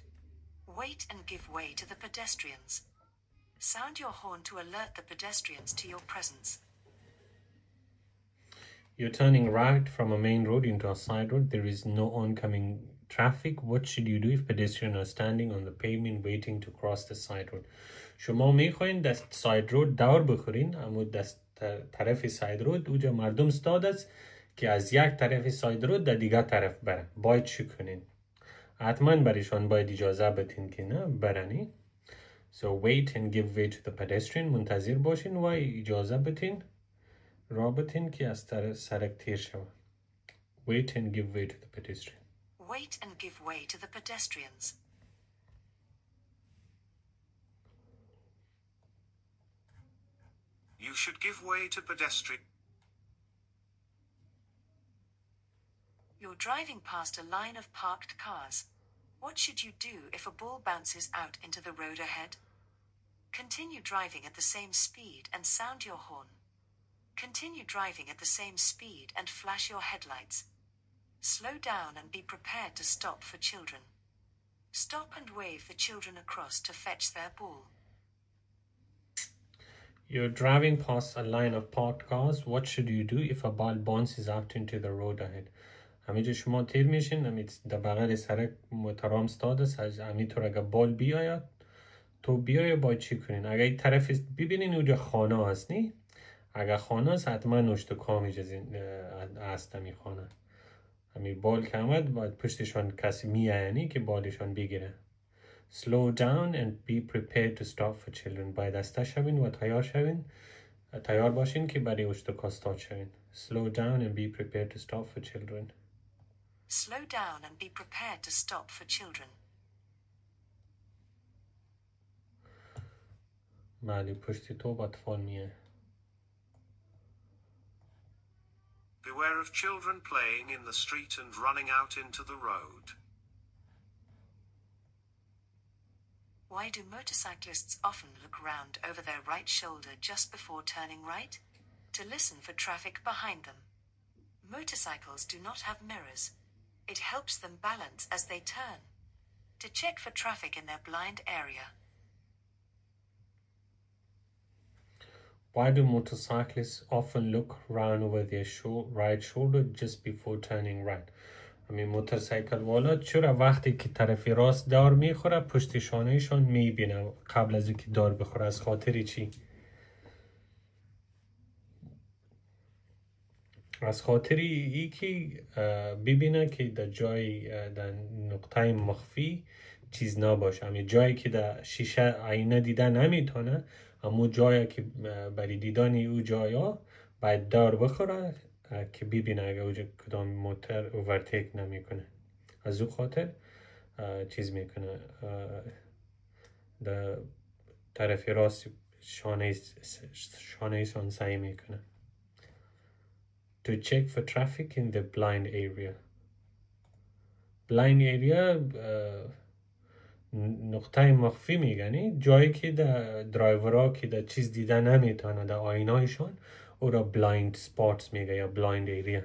Speaker 1: Wait and give way to the pedestrians. Sound your horn to alert the pedestrians to your presence.
Speaker 2: You're turning right from a main road into a side road. There is no oncoming traffic. What should you do if pedestrians are standing on the pavement waiting to cross the side road? شما میخواین دست ساید رود دور بخورین، اما دست طرف ساید رود اوجا مردم استاد است که از یک طرف ساید رود در دیگر طرف برن. باید چی کنین؟ حتما برایشان باید اجازه بدین که نه برنی. So wait and give way to the pedestrian. منتظر باشین و اجازه بدین رابطین که از سرک تیر شود. Wait and give way to the pedestrian.
Speaker 1: Wait and give way to the pedestrians.
Speaker 3: You should give way to pedestrian.
Speaker 1: You're driving past a line of parked cars. What should you do if a ball bounces out into the road ahead? Continue driving at the same speed and sound your horn. Continue driving at the same speed and flash your headlights. Slow down and be prepared to stop for children. Stop and wave the children across to fetch their ball.
Speaker 2: You're driving past a line of parked cars. What should you do if a ball bounces out into the road ahead? همینجا شما تیر میشین، همین در بغل سرک محترم استاد است، همینطور اگر بال بیاید تو بیای باید چی کنین؟ اگر این طرف ببینین اونجا خانه هست نی؟ اگر خانه هست حتما نشت کامیج هست همین خانه. همین بال که آمد باید پشتشان کسی میایانی که بالشان بگیره. Slow down and be prepared to stop for children. باید دسته شوین و تیار باشین که برای اشتکا استاد شوین. Slow down and be prepared to stop for children.
Speaker 1: Slow down and be prepared to stop for children.
Speaker 2: بله پشتی تو با اطفال میه.
Speaker 3: Beware of children playing in the street and running out into the road.
Speaker 1: Why do motorcyclists often look round over their right shoulder just before turning right? To listen for traffic behind them. Motorcycles do not have mirrors. It helps them balance as they turn. To check for traffic in their blind area.
Speaker 2: Why do motorcyclists often look round over their right shoulder just before turning right? همین موتورسایکل والا چرا وقتی که طرف راست دار میخوره پشت شانهشان میبینه قبل از اینکه دار بخوره؟ از خاطر چی؟ از خاطر ای که ببینه که در جای در نقطه مخفی چیز نباشه. همین جایی که در شیشه آینه دیده نمیتونه، اما جایی که برای دیدن او جایا باید دار بخوره که ببینه اگه اوجا کدام موتر اوورتیک نمیکنه. از او خاطر چیز میکنه، در طرف راست شانه سان سعی میکنه. To check for traffic in the blind area. Blind area نقطه مخفی میگنی جایی که در درایورها که در چیز دیده نمیتونه در آینهایشان او را blind spots میگه یا blind area.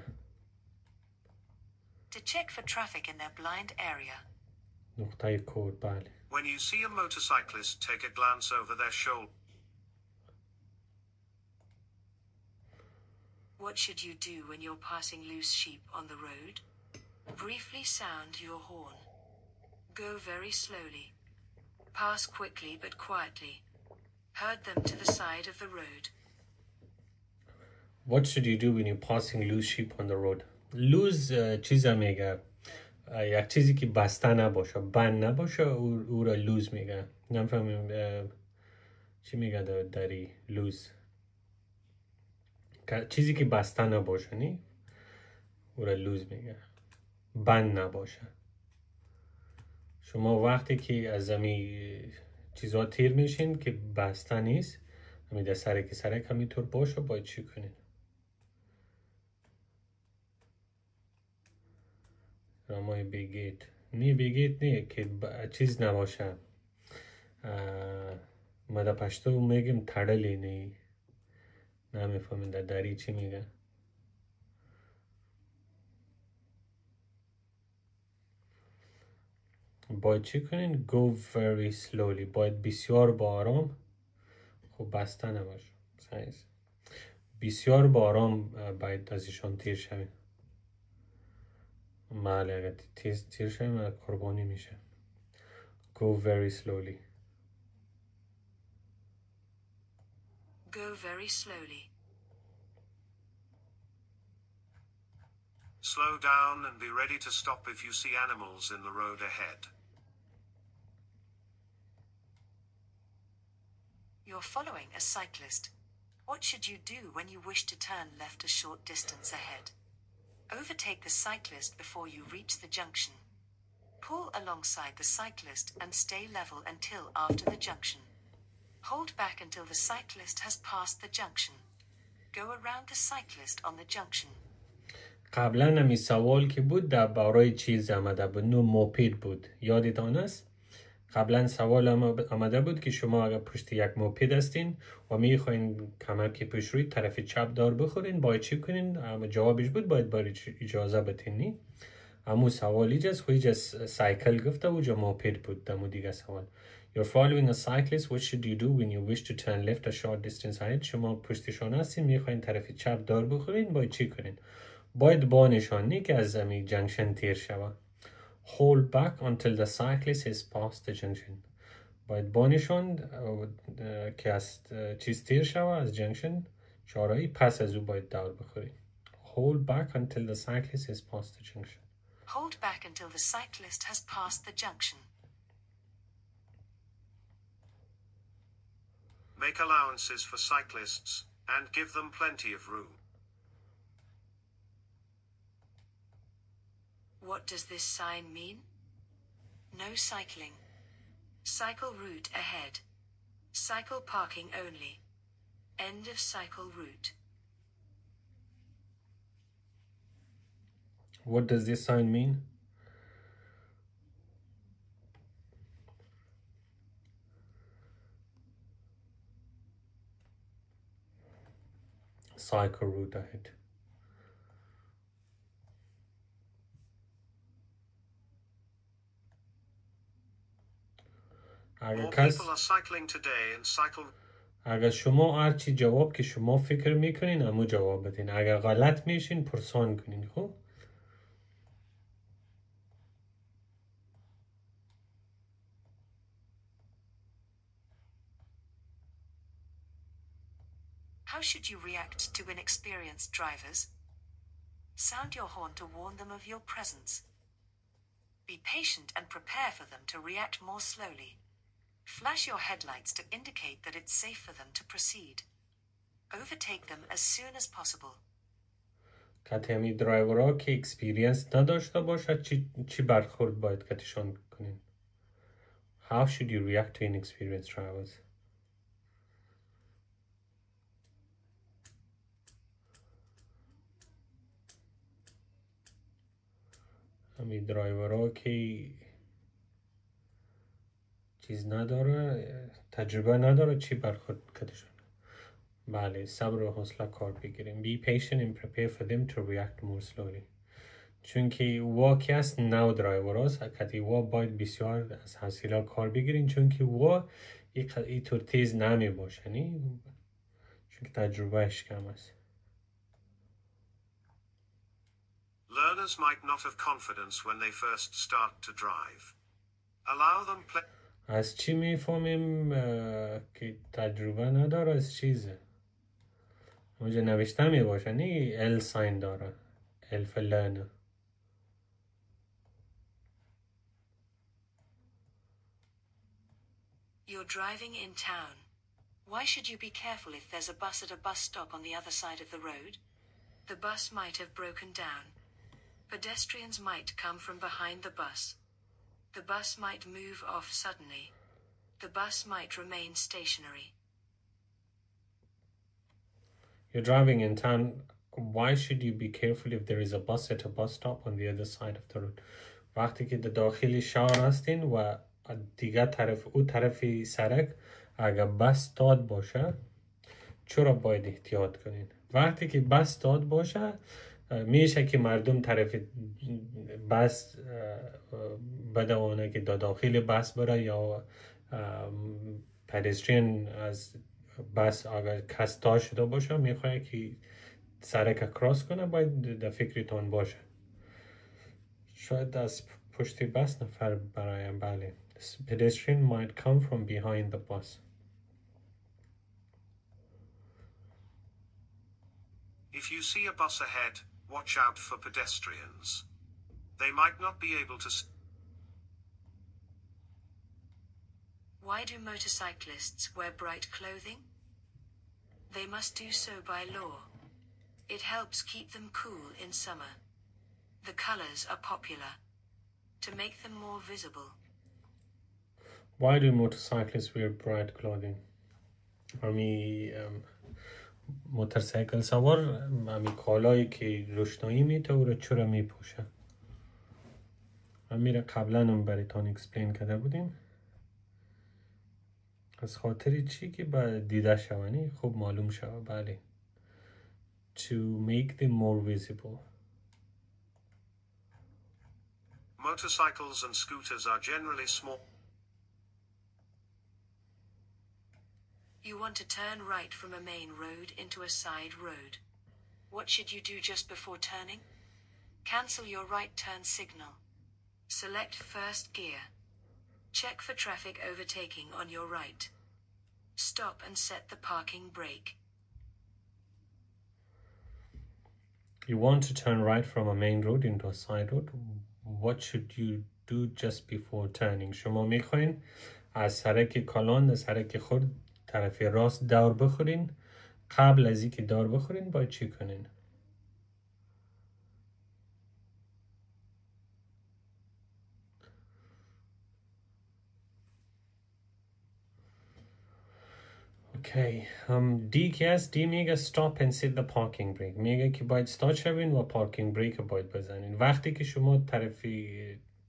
Speaker 1: To check for traffic in their blind area.
Speaker 2: نقطه کود. بله.
Speaker 3: When you see a motorcyclist, take a glance over their shoulder.
Speaker 1: What should you do when you're passing loose sheep on the road? Briefly sound your horn. Go very slowly. Pass quickly but quietly. Herd them to the side of the road.
Speaker 2: What should you do when you're passing loose sheep on the road? Loose چیزا میگه یک چیزی که بسته نباشه، بند نباشه، او را لوز میگه. نمیفهمیم چی میگه داری لوز. چیزی که بسته نباشه نی او را لوز میگه، بند نباشه. شما وقتی که از زمین چیزا تیر میشین که بسته نیست، همین در سرک همینطور باشه، باید چی کنین؟ رامای بگید نه که چیز نباشه. ما در پشتو میگیم تړلی نه. نمیفهمین در دری چی میگه. باید چی کنین؟ Go very slowly. باید بسیار با آرام. خب بسته نباشه. بسیار با آرام باید از ایشان تیر شوین. بله اگر تیر شوین قربانی میشه. Go very slowly.
Speaker 1: Go very slowly.
Speaker 3: Slow down and be ready to stop if you see animals in the road ahead.
Speaker 1: You're following a cyclist. What should you do when you wish to turn left a short distance ahead? Overtake the cyclist before you reach the junction. Pull alongside the cyclist and stay level until after the junction. Hold back until the cyclist has passed the junction. Go around the cyclist on the junction.
Speaker 2: قبلا نمی سوال که بود در بارای چیز آمده بود، نو موپید بود. یادتان است؟ قبلا سوال آمده بود که شما اگر پشت یک موپید هستین و میخواین کمرکی پیش روی طرف چپ دار بخورین، باید چی کنین؟ اما جوابش بود باید برای اجازه بتینی. اما سوال ایجاز خویج از سایکل گفته و جا موپید بود. دمو دیگه سوال. You're following a cyclist. What should you do when you wish to turn left a short distance ahead? شما پشتشان هستین میخواین طرف چپ دار بخورین، باید چی کنین؟ باید با نشانی که از زمین جنکشن تیر شوه. Hold back until the cyclist has passed the junction. باید با نشان که از چیز تیر شوه، از جنکشن چهارایی، پس از او باید دار بخورین. Hold back until the cyclist has passed the junction.
Speaker 1: Hold back until the cyclist has passed the junction.
Speaker 3: Make allowances for cyclists and give them plenty of room.
Speaker 1: What does this sign mean? No cycling. Cycle route ahead. Cycle parking only. End of cycle route.
Speaker 2: What does this sign mean? Cycle route ahead.
Speaker 3: More people are cycling today and cycle.
Speaker 2: اگر شما هرچی جواب که شما فکر میکنین همو جواب بدین. اگر غلط میشین پرسان کنین. خب
Speaker 1: How should you react to inexperienced drivers? Sound your horn to warn them of your presence. Be patient and prepare for them to react more slowly. Flash your headlights to indicate that it's safe for them to proceed. Overtake them as soon as possible.
Speaker 2: کتمی درایورها که اکسپیرینس نداشته باشد چی برخورد باید کتشان کنین؟ How should you react to inexperienced drivers? همی درایورها که چیز نداره، تجربه نداره چی برخورد کتشان؟ بله، صبر و حوصله کار بگیریم. Be patient and prepare for them to react more slowly. چون که وا که است نو درایور هست، کتی وا باید بسیار از حوصله کار بگیرین چون که وا ای طور تیز نمی باشه چون که تجربهش کم است.
Speaker 3: Learners might not have confidence when they first start to drive. Allow them play.
Speaker 2: از چی میفهمیم که تجربه نداره از چیزه؟ اونجا نوشته می باشه ال ساین داره ال فلانه.
Speaker 1: You're driving in town. Why should you be careful if there's a bus at a bus stop on the other side of the road? The bus might have broken down. Pedestrians might come from behind the bus. The bus might move off suddenly. The bus might remain stationary.
Speaker 2: You're driving in town. Why should you be careful if there is a bus at a bus stop on the other side of the road? وقتی که در داخل شهر هستین و دیگه طرف او طرف سرک اگر بس داد باشه چرا باید احتیاط کنین؟ وقتی که بس داد باشه میشه که مردم طرف بس بدونه که داخل بس بره یا پدسترین از بس اگر کستا شده باشه میخواه که سرک کراس کنه باید در فکرتان باشه. شاید از پشت بس نفر برایم بله. Pedestrian might come from behind the bus.
Speaker 3: If you see a bus ahead, watch out for pedestrians. They might not be able to.
Speaker 1: Why do motorcyclists wear bright clothing? They must do so by law. It helps keep them cool in summer. The colors are popular to make them more visible.
Speaker 2: Why do motorcyclists wear bright clothing? موتورسایکل سوار کالایی که روشنایی میده او رو چرا میپوشه؟ میره قبلا هم برایتان اکسپلین کرده بودیم. از خاطر چی که با دیده شوانی خوب معلوم شود. بله. To make them more visible.
Speaker 3: Motorcycles and scooters are generally small.
Speaker 1: You want to turn right from a main road into a side road. What should you do just before turning? Cancel your right turn signal. Select first gear. Check for traffic overtaking on your right. Stop and set the parking brake.
Speaker 2: You want to turn right from a main road into a side road. What should you do just before turning? شما میخواین از سرک کالان از سرک خود طرف راست دور بخورین. قبل از اینکه دور بخورین باید چی کنین؟ اوکی دی که است دی میگه stop and set the parking brake. میگه که باید استارت شوین و پارکینگ بریک باید بزنین. وقتی که شما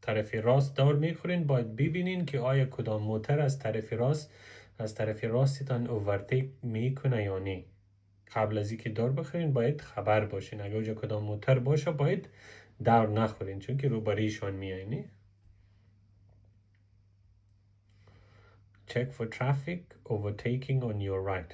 Speaker 2: طرف راست دار میخورین باید ببینین که آیا کدام موتر از طرف راستتان اوورتیک میکنه یا نه. قبل از اینکه دار بخورین باید خبر باشین. اگر اونجا کدام موتر باشه باید دار نخورین چون که روبریشان میایین. Check for traffic overtaking on your right.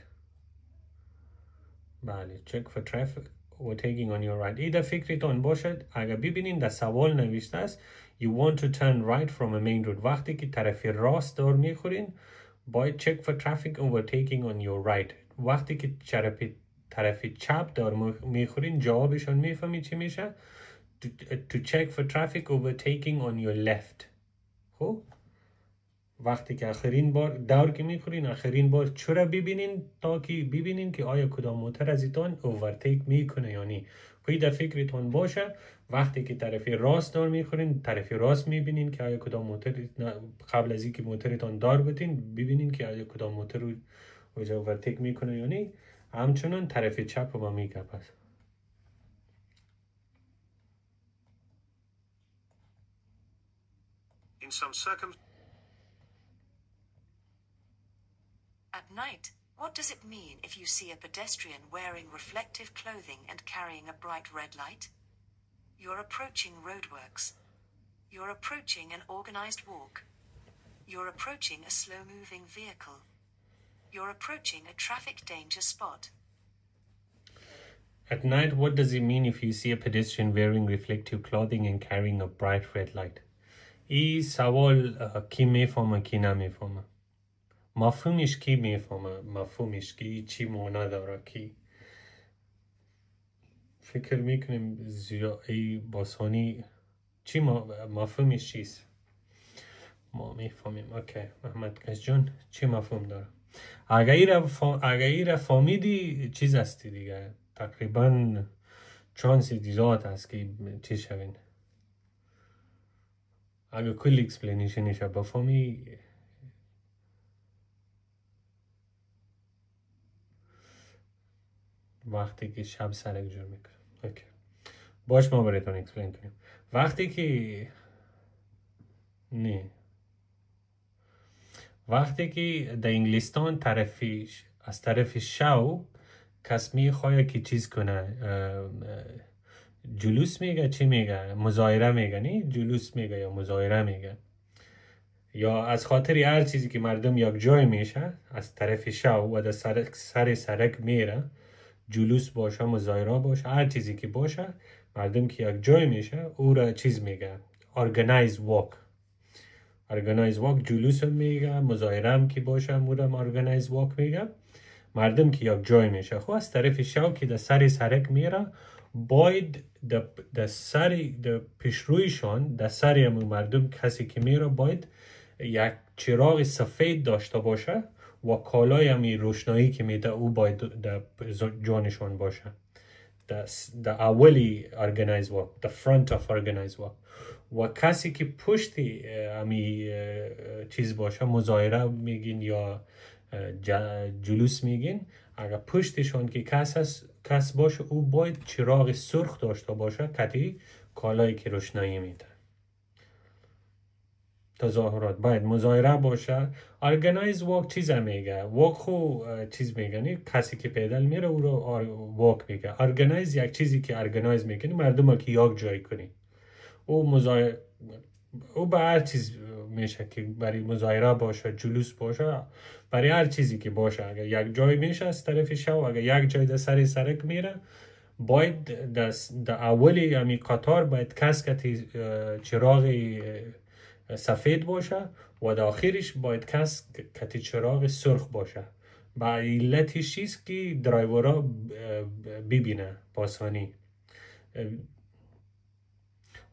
Speaker 2: بله check for traffic overtaking on your right. ایده فکرتان باشد اگر ببینین در سوال نوشته است you want to turn right from a main road. وقتی که طرف راست دار میخورین باید check for traffic overtaking on your right. وقتی که طرف چپ دار میخورین جوابشان میفهمی چی میشه؟ to check for traffic overtaking on your left. خب وقتی که آخرین بار دور که میخورین آخرین بار چرا ببینین تا که ببینین که آیا کدام موتر از ایتان اوورتیک میکنه یا نه. کوئی در فکرتون باشه وقتی که طرف راست دار میخورین طرف راست میبینین که آیا کدام موتر قبل از اینکه موترتون دار بتین ببینین که آیا کدام موتر رو اوورتیک میکنه یا نه. همچنان طرف چپ رو میگه. پس
Speaker 3: In some circumstances.
Speaker 1: At night, what does it mean if you see a pedestrian wearing reflective clothing and carrying a bright red light? You're approaching roadworks. You're approaching an organized walk. You're approaching a slow-moving vehicle. You're approaching a traffic danger spot.
Speaker 2: At night, what does it mean if you see a pedestrian wearing reflective clothing and carrying a bright red light? این سوال کی میفهمه کی نمیفهمه. مفهومش کی میفهمه مفهومش کی چی معنا داره کی فکر میکنیم ای باسانی چی مفهومش چیست ما میفهمیم. اوکی محمد کش جان چی مفهوم داره؟ اگر ایره فهمیدی چیز هستی دیگه تقریبا چانسی دیزاد هست که چی شوین. اگر کل اکسپلینیشنش بفهمی وقتی که شب سرک جور میکنه. اوکی باش ما برایتون اکسپلین کنیم. وقتی که در انگلستان از طرف شو کس میخواه که چیز کنه جلوس میگه چی میگه مظاهره میگه نه جلوس میگه یا مظاهره میگه یا از خاطر هر چیزی که مردم یک جای میشه از طرف شو و در سرک میره جلوس باشه مظاهره باشه هر چیزی که باشه مردم که یک جای میشه او را چیز میگه organized walk جلوس میگه مظاهره هم که باشه او را organized walk میگه مردم که یک جای میشه. خب از طرف شو که در سرک میره باید در پیشرویشان در سر مردم کسی که میره باید یک چراغ سفید داشته باشه و کالای همی روشنایی که میده او باید در جانشان باشه. در اولی organized walk the front of organized walk و کسی که پشتی همی چیز باشه مظاهره میگین یا جلوس میگین اگر پشتشان که کس باشه او باید چراغ سرخ داشته باشه کتی کالایی که روشنایی میده. تظاهرات باید مظاهره باشه. organized walk چیز میگه walk خو چیز میگه نه کسی که پیدل میره او رو walk میگه. organize یک چیزی که organize میکنی مردم ها که یک جای کنی او به هر چیز میشه که برای مظاهره باشه جلوس باشه برای هر چیزی که باشه اگر یک جای میشه از طرف شو اگر یک جای در سرک میره باید در اولی همی قطار باید کس کتی چراغ سفید باشه و در آخرش باید کس کتی چراغ سرخ باشه. با علتش چیست که درایورها ببینه باسانی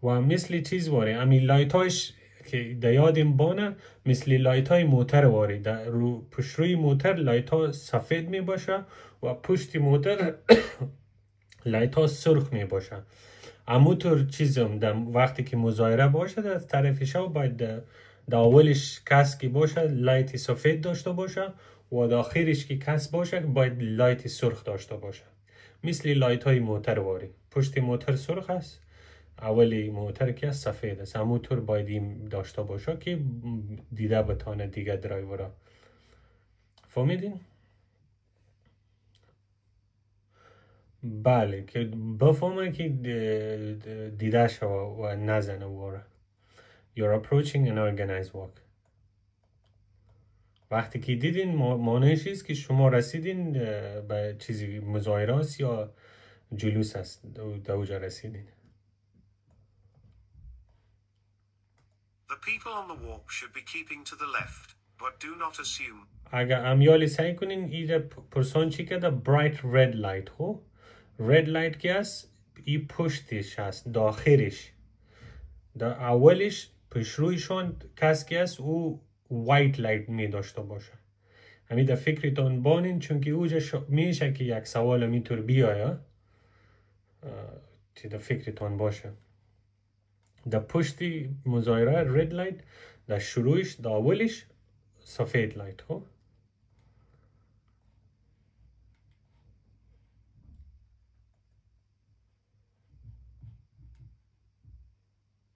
Speaker 2: و مثل چیز واره امی لایت هایش که در یادم بانه مثل لایت های موتر واره در پشت روی موتر لایت ها سفید می باشه و پشت موتر لایت ها سرخ می باشه. همونطور چیزم در وقتی که مظاهره باشه در طرف شو باید در اولش کس که باشه لایت سفید داشته باشه و داخلش که کس باشه باید لایت سرخ داشته باشه، مثل لایت های موتر واری. پشت موتر سرخ است، اولی موتر که سفید است، همونطور باید این داشته باشه که دیده بتانه دیگه درایورها. فهمیدین؟ بله، که بفهمه که دیده شو و نزنه واره. You're approaching an organized walk. وقتی که دیدین معنیش است که شما رسیدین به چیزی مظاهره است یا جلوس است، در اوجا رسیدین.
Speaker 3: The people on the walk should be keeping to the left, but do not assume.
Speaker 2: اگر امیالی سعی کنین ایده پرسان چی که ده bright red light هو red light که است ای پشتش هست، داخلش در اولش پشرویشون کس که است او white light می داشته باشه. همین در فکرتان بانین چون که اوجا میشه که یک سوال میتور بیایه که در فکرتان باشه. در پشتی مظاهره red light، در شروعش در اولش سفید لایت هو.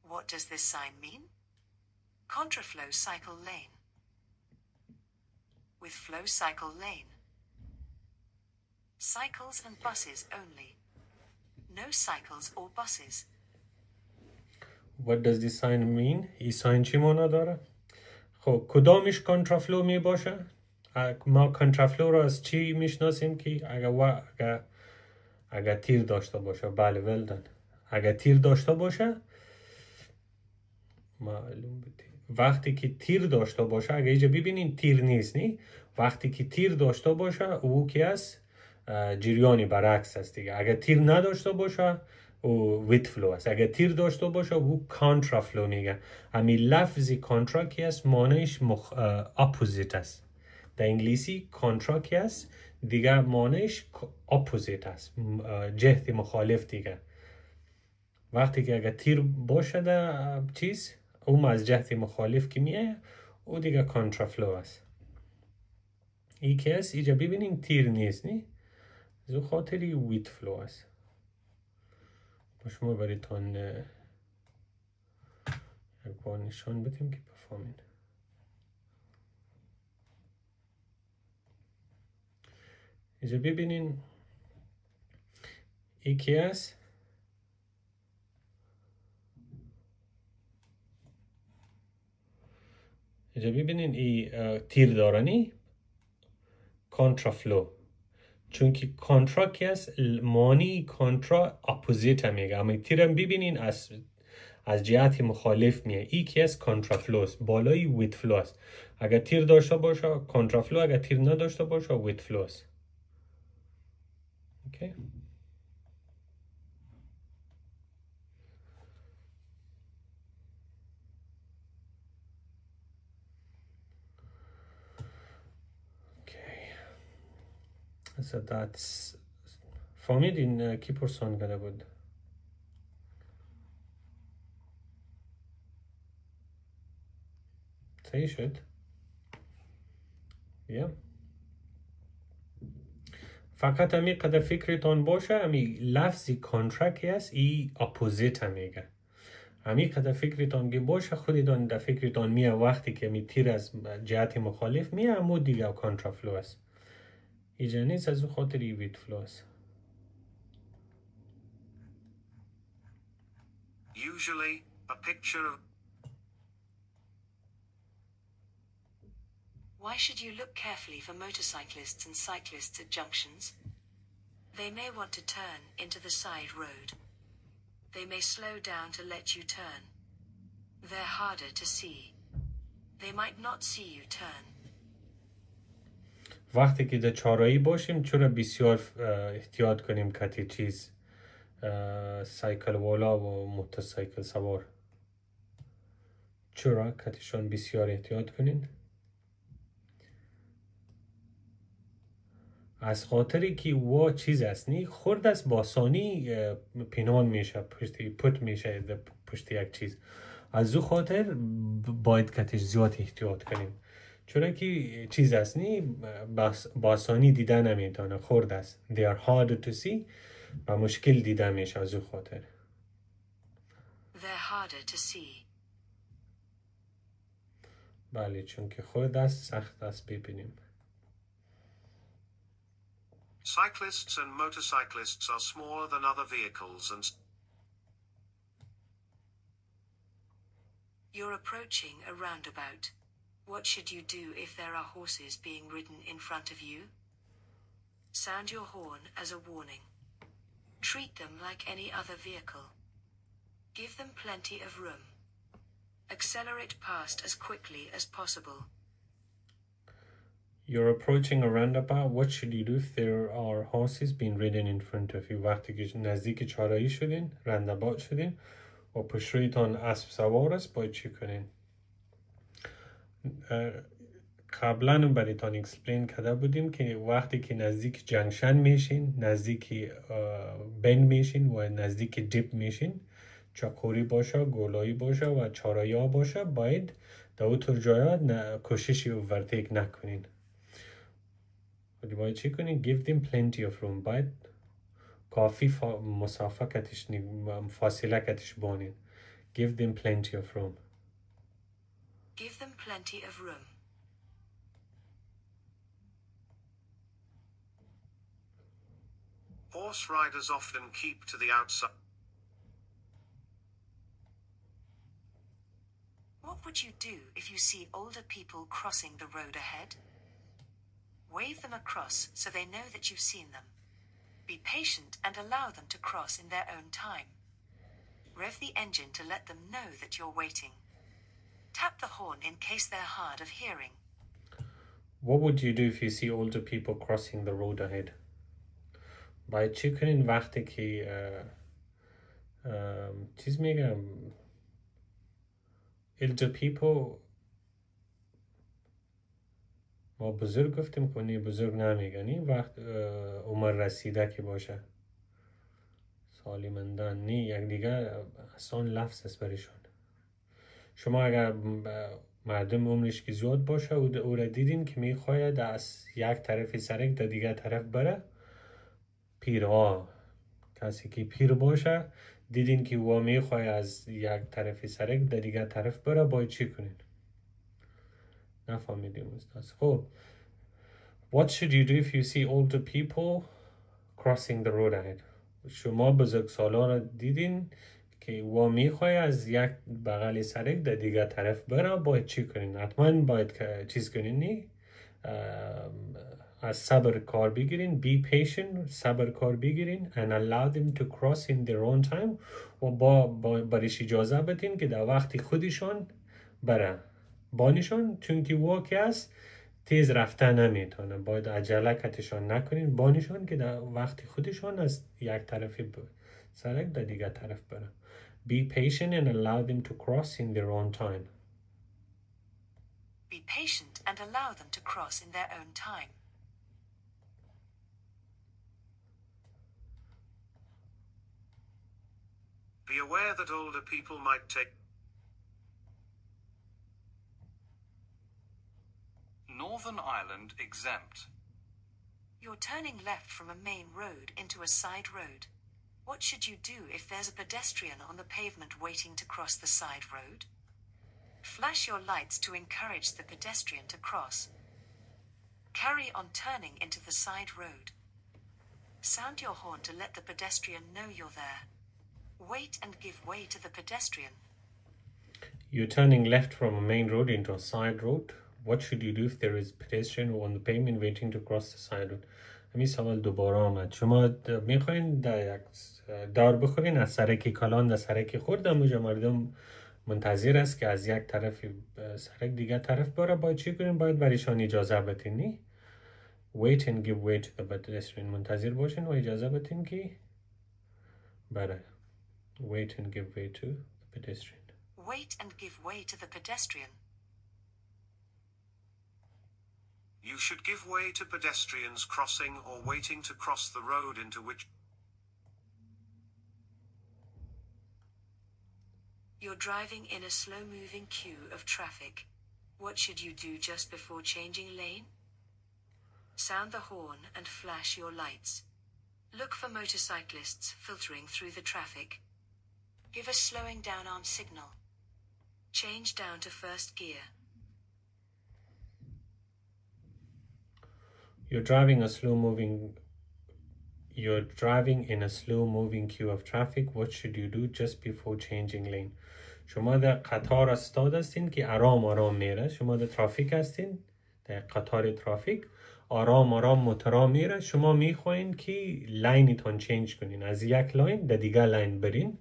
Speaker 1: What does this sign mean? Contraflow cycle lane. With flow cycle lane. Cycles and buses only. No cycles or buses.
Speaker 2: What does this sign mean? این ساین چی مانا داره؟ خب کدامش کانترافلو می باشه؟ ما کانترافلو را از چی میشناسیم که اگر تیر داشته باشه؟ بله ولدن. اگر تیر داشته باشه معلوم بودی. وقتی که تیر داشته باشه، اگر اینجا ببینین تیر نیست نی؟ وقتی که تیر داشته باشه او که است جریانی برعکس است دیگه. اگر تیر نداشته باشه او ویت فلو است. اگر تیر داشته باشه او کانترا فلو میگه. همین لفظی کانترا که است معنیش اپوزیت است. در انگلیسی کانترا که است دیگه معنیش اپوزیت است، جهت مخالف دیگه. وقتی که اگر تیر باشه در چیز او از جهت مخالف که میه او دیگه کانترا فلو است. ای که است اینجا ببینین تیر نیست نی؟ زو خاطری ویت فلو است. شما بریتان یک بار نشان بدیم که بفهمین. اینجا ببینین ای که است اینجا ببینین ای تیر دارنی کانترا فلو، چون که کانترا که است معنی کانترا اپوزیت هم میگه. اما تیرم ببینین از جهت مخالف میه. ای که است کانترا فلو است، بالای ویت فلو است. اگر تیر داشته باشه کانترا فلو، اگر تیر نداشته باشه ویت فلو است. اوکی. So that's فهمیدین کی پرسان کرده بود؟ صحیح شد؟ فقط همی قدر فکرتان باشه همی لفظی کانترکت است ای اپوزیت هم میگه. همی قدر فکرتان که باشه خودتان در فکرتان میه وقتی که می تیر از جهت مخالف میه همو دیگه کانترافلو است. اینجا نیست از اون خاطر ویت فلو است.
Speaker 3: Usually, a picture of...
Speaker 1: Why should you look carefully for motorcyclists and cyclists at junctions? They may want to turn into the side road. They may slow down to let you turn. They're harder to see. They might not see you turn.
Speaker 2: وقتی که در چهاررایی باشیم چرا بسیار احتیاط کنیم کتی چیز سایکل والا و موتورسایکل سوار؟ چرا کتیشان بسیار احتیاط کنین؟ از خاطری که وا چیز است نی خورد است باسانی پینان میشه پت میشه پشت یک چیز. از او خاطر باید کتیش زیاد احتیاط کنیم، چرا که چیز است نی باسانی دیده نمیتونه، خرد است. they are hard to see و مشکل دیده میشه از او خاطر.
Speaker 1: They're harder to see.
Speaker 2: بله چون که خرد است سخت است ببینیم.
Speaker 3: Cyclists and motorcyclists are smaller than other vehicles and
Speaker 1: You're approaching a roundabout. What should you do if there are horses being ridden in front of you? Sound your horn as a warning. Treat them like any other vehicle. Give them plenty of room. Accelerate past as quickly as possible.
Speaker 2: You're approaching a roundabout. What should you do if there are horses being ridden in front of you? وقتی که نزدیک چهارراه شدین، رانداباوت شدین و پشت رویتان اسب سوار است، باید چی کنین؟ قبلا برایتان اکسپلین کرده بودیم که وقتی که نزدیک جنکشن میشین، نزدیک بند میشین و نزدیک دیپ میشین، چاکوری باشه، گولایی باشه و چهارراه باشه، باید در اون جایا کوششی اوورتیک نکنین. باید چی کنین؟ give them plenty of room. باید کافی مسافه کتش فاصله کتش بانین. give them plenty of room.
Speaker 1: Give them plenty of room.
Speaker 3: horse riders often keep to the outside.
Speaker 1: What would you do if you see older people crossing the road ahead? Wave them across so they know that you've seen them. Be patient and allow them to cross in their own time. Rev the engine to let them know that you're waiting. Tap the horn in case they're hard of hearing.
Speaker 2: What would you do if you see older people crossing the road ahead? باید چی کنین وقتی که چیز میگم elder people ما بزرگ گفتیم کنی بزرگ نمیگنی وقت عمر رسیده که باشه سالی مندن نی یک دیگه آسان لفظ است برشون. شما اگر مردم عمرش که زیاد باشه او را دیدین که میخواید از یک طرف سرک تا دیگه طرف بره، پیرها کسی که پیر باشه دیدین که او میخواد از یک طرف سرک تا دیگه طرف بره، باید چی کنین؟ نفهمیدیم استاد. خب what should you do if you see older people crossing the road ahead؟ شما بزرگسالان را دیدین که او میخواد از یک بغل سرک در دیگه طرف بره، باید چی کنین؟ حتما باید چیز کنین نی؟ از صبر کار بگیرین. be patient، صبر کار بگیرین and allow them to cross in their own time و برش اجازه بدین که در وقت خودشان بره بانشان، چون که واقعی است تیز رفتن نمیتونه، باید عجله کتشان نکنین بانشان که در وقت خودشان از یک طرف سرک در دیگه طرف بره. be patient and allow them to cross in their own time.
Speaker 1: Be patient and allow them to cross in their own time.
Speaker 3: Be aware that older people might take
Speaker 4: Northern Ireland exempt.
Speaker 1: You're turning left from a main road into a side road. What should you do if there's a pedestrian on the pavement waiting to cross the side road? Flash your lights to encourage the pedestrian to cross. Carry on turning into the side road. Sound your horn to let the pedestrian know you're there. Wait and give way to the pedestrian.
Speaker 2: You're turning left from a main road into a side road. What should you do if there is a pedestrian on the pavement waiting to cross the side road? همین سوال دوباره آمد. شما میخواین در یک دار بخورین از سرک کلان در سرک خورد، اما مردم منتظر است که از یک طرف سرک دیگه طرف بره، باید چی کنین؟ باید برایشان اجازه بدین نی؟ Wait and give way to the pedestrian. منتظر باشین و اجازه بدین که بره. Wait and give way to the pedestrian.
Speaker 1: Wait and give way to the pedestrian.
Speaker 3: You should give way to pedestrians crossing or waiting to cross the road into which
Speaker 1: You're driving in a slow-moving queue of traffic. What should you do just before changing lane? Sound the horn and flash your lights. Look for motorcyclists filtering through the traffic. Give a slowing down arm signal. Change down to first gear.
Speaker 2: You're driving in a slow moving queue of traffic. What should you do just before changing lane? شما در قطار استاد هستین که آرام آرام میره. شما در ترافیک هستین، در قطار ترافیک آرام آرام موتورا میره. شما میخواین که لاینتون چینج کنین، از یک لاین در دیگه لاین برین.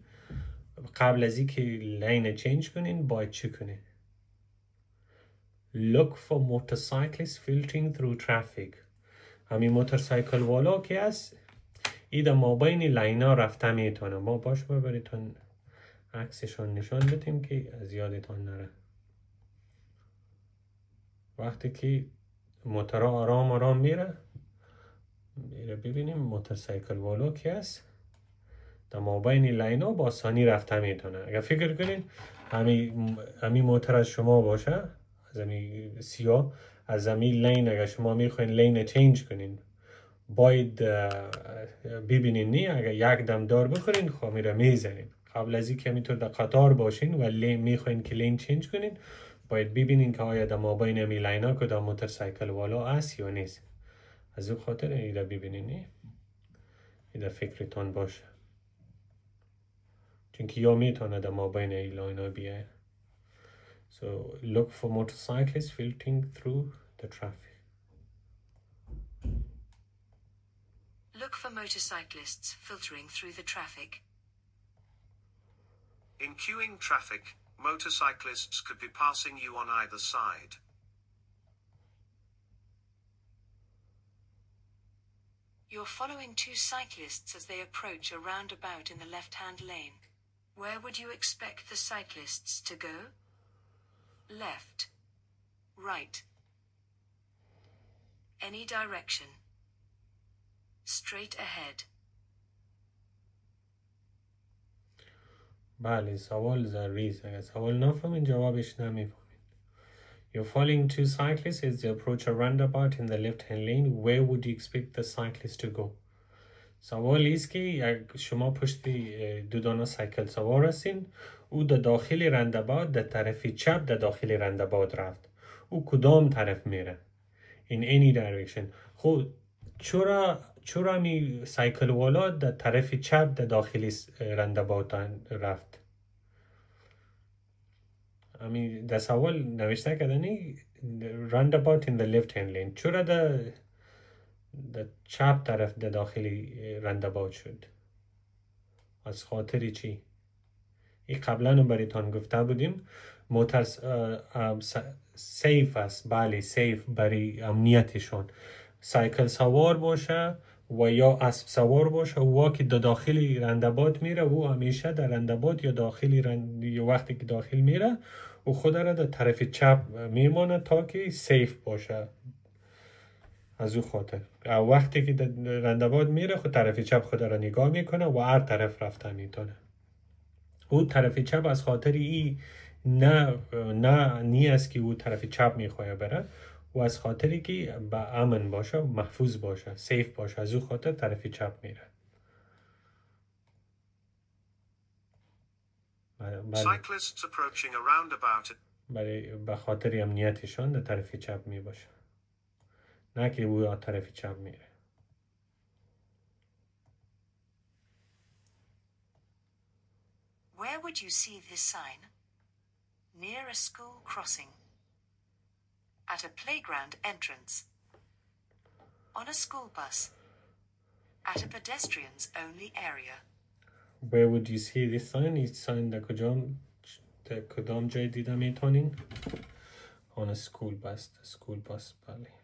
Speaker 2: قبل از اینکه لاین چینج کنین باید چی کنین؟ Look for motorcyclists filtering through traffic. همین موتورسایکل والا که هست ای در مابین لاینا رفته میتونه. ما باش ببریتون عکسشان نشان بدیم که از یادتان نره. وقتی که موتورا آرام آرام میره ببینیم موتورسایکل والا که هست در مابین لاینا با آسانی رفته میتونه. اگر فکر کنین همین موتور از شما باشه، از همین سیاه، از همین لین اگر شما میخواین لین چینج کنین باید ببینین نی اگر یک دم دار بخورین خب میره میزنین. قبل از اینکه همینطور در قطار باشین و میخواین که لین چینج کنین باید ببینین که آیا در مابین همین لینا که در موتورسایکل والا است یا نیست. از اون خاطر ایده ببینین نی ایده فکرتان باشه، چونکه یا میتونه در مابین این لینا بیایه. So look for motorcyclists filtering through the traffic.
Speaker 1: Look for motorcyclists filtering through the traffic.
Speaker 3: In queuing traffic, motorcyclists could be passing you on either side.
Speaker 1: You're following two cyclists as they approach a roundabout in the left-hand lane. Where would you expect the cyclists to go? Left. Right. Any direction. Straight ahead.
Speaker 2: بله سوال ضروریست. اگر سوال نفهمین جوابش نمیفهمین. You're following two cyclists as they approach a roundabout in the left-hand lane. Where would you expect the cyclist to go? سوال ایست که شما پشت دو دانه سایکل سوار هستین، او در داخل رانداباوت در طرف چپ در داخل رانداباوت رفت. او کدام طرف میره؟ In any direction. خب چرا می سایکل والا در طرف چپ در داخل رانداباوت رفت؟ در سوال نوشته کردنی roundabout in the left hand lane. چرا در چپ طرف در داخل رانداباوت شد؟ از خاطر چی؟ این قبلا برایتان گفته بودیم موتور سیف است. بله سیف برای امنیتشون. سایکل سوار باشه و یا اسب سوار باشه و که در داخل رانداباوت میره و همیشه در رانداباوت یا داخل یا وقتی که داخل میره و خود را در طرف چپ میمانه تا که سیف باشه. از او خاطر وقتی که در رانداباوت میره خود طرف چپ خود را نگاه میکنه و هر طرف رفته میتونه. او طرف چپ از خاطر ای نه است که او طرف چپ میخواه بره و از خاطری که با امن باشه محفوظ باشه سیف باشه از او خاطر طرف چپ میره.
Speaker 3: Cyclists approaching a roundabout.
Speaker 2: به خاطر امنیتشان در طرف چپ می باشه، نه که او طرف چپ میره.
Speaker 1: Where would you see this sign? Near a school crossing. At a playground entrance. On a school bus. At a pedestrians only area.
Speaker 2: Where would you see this sign? این sign در کدام جای دیده میتونین؟ On a school bus. The school bus. بله.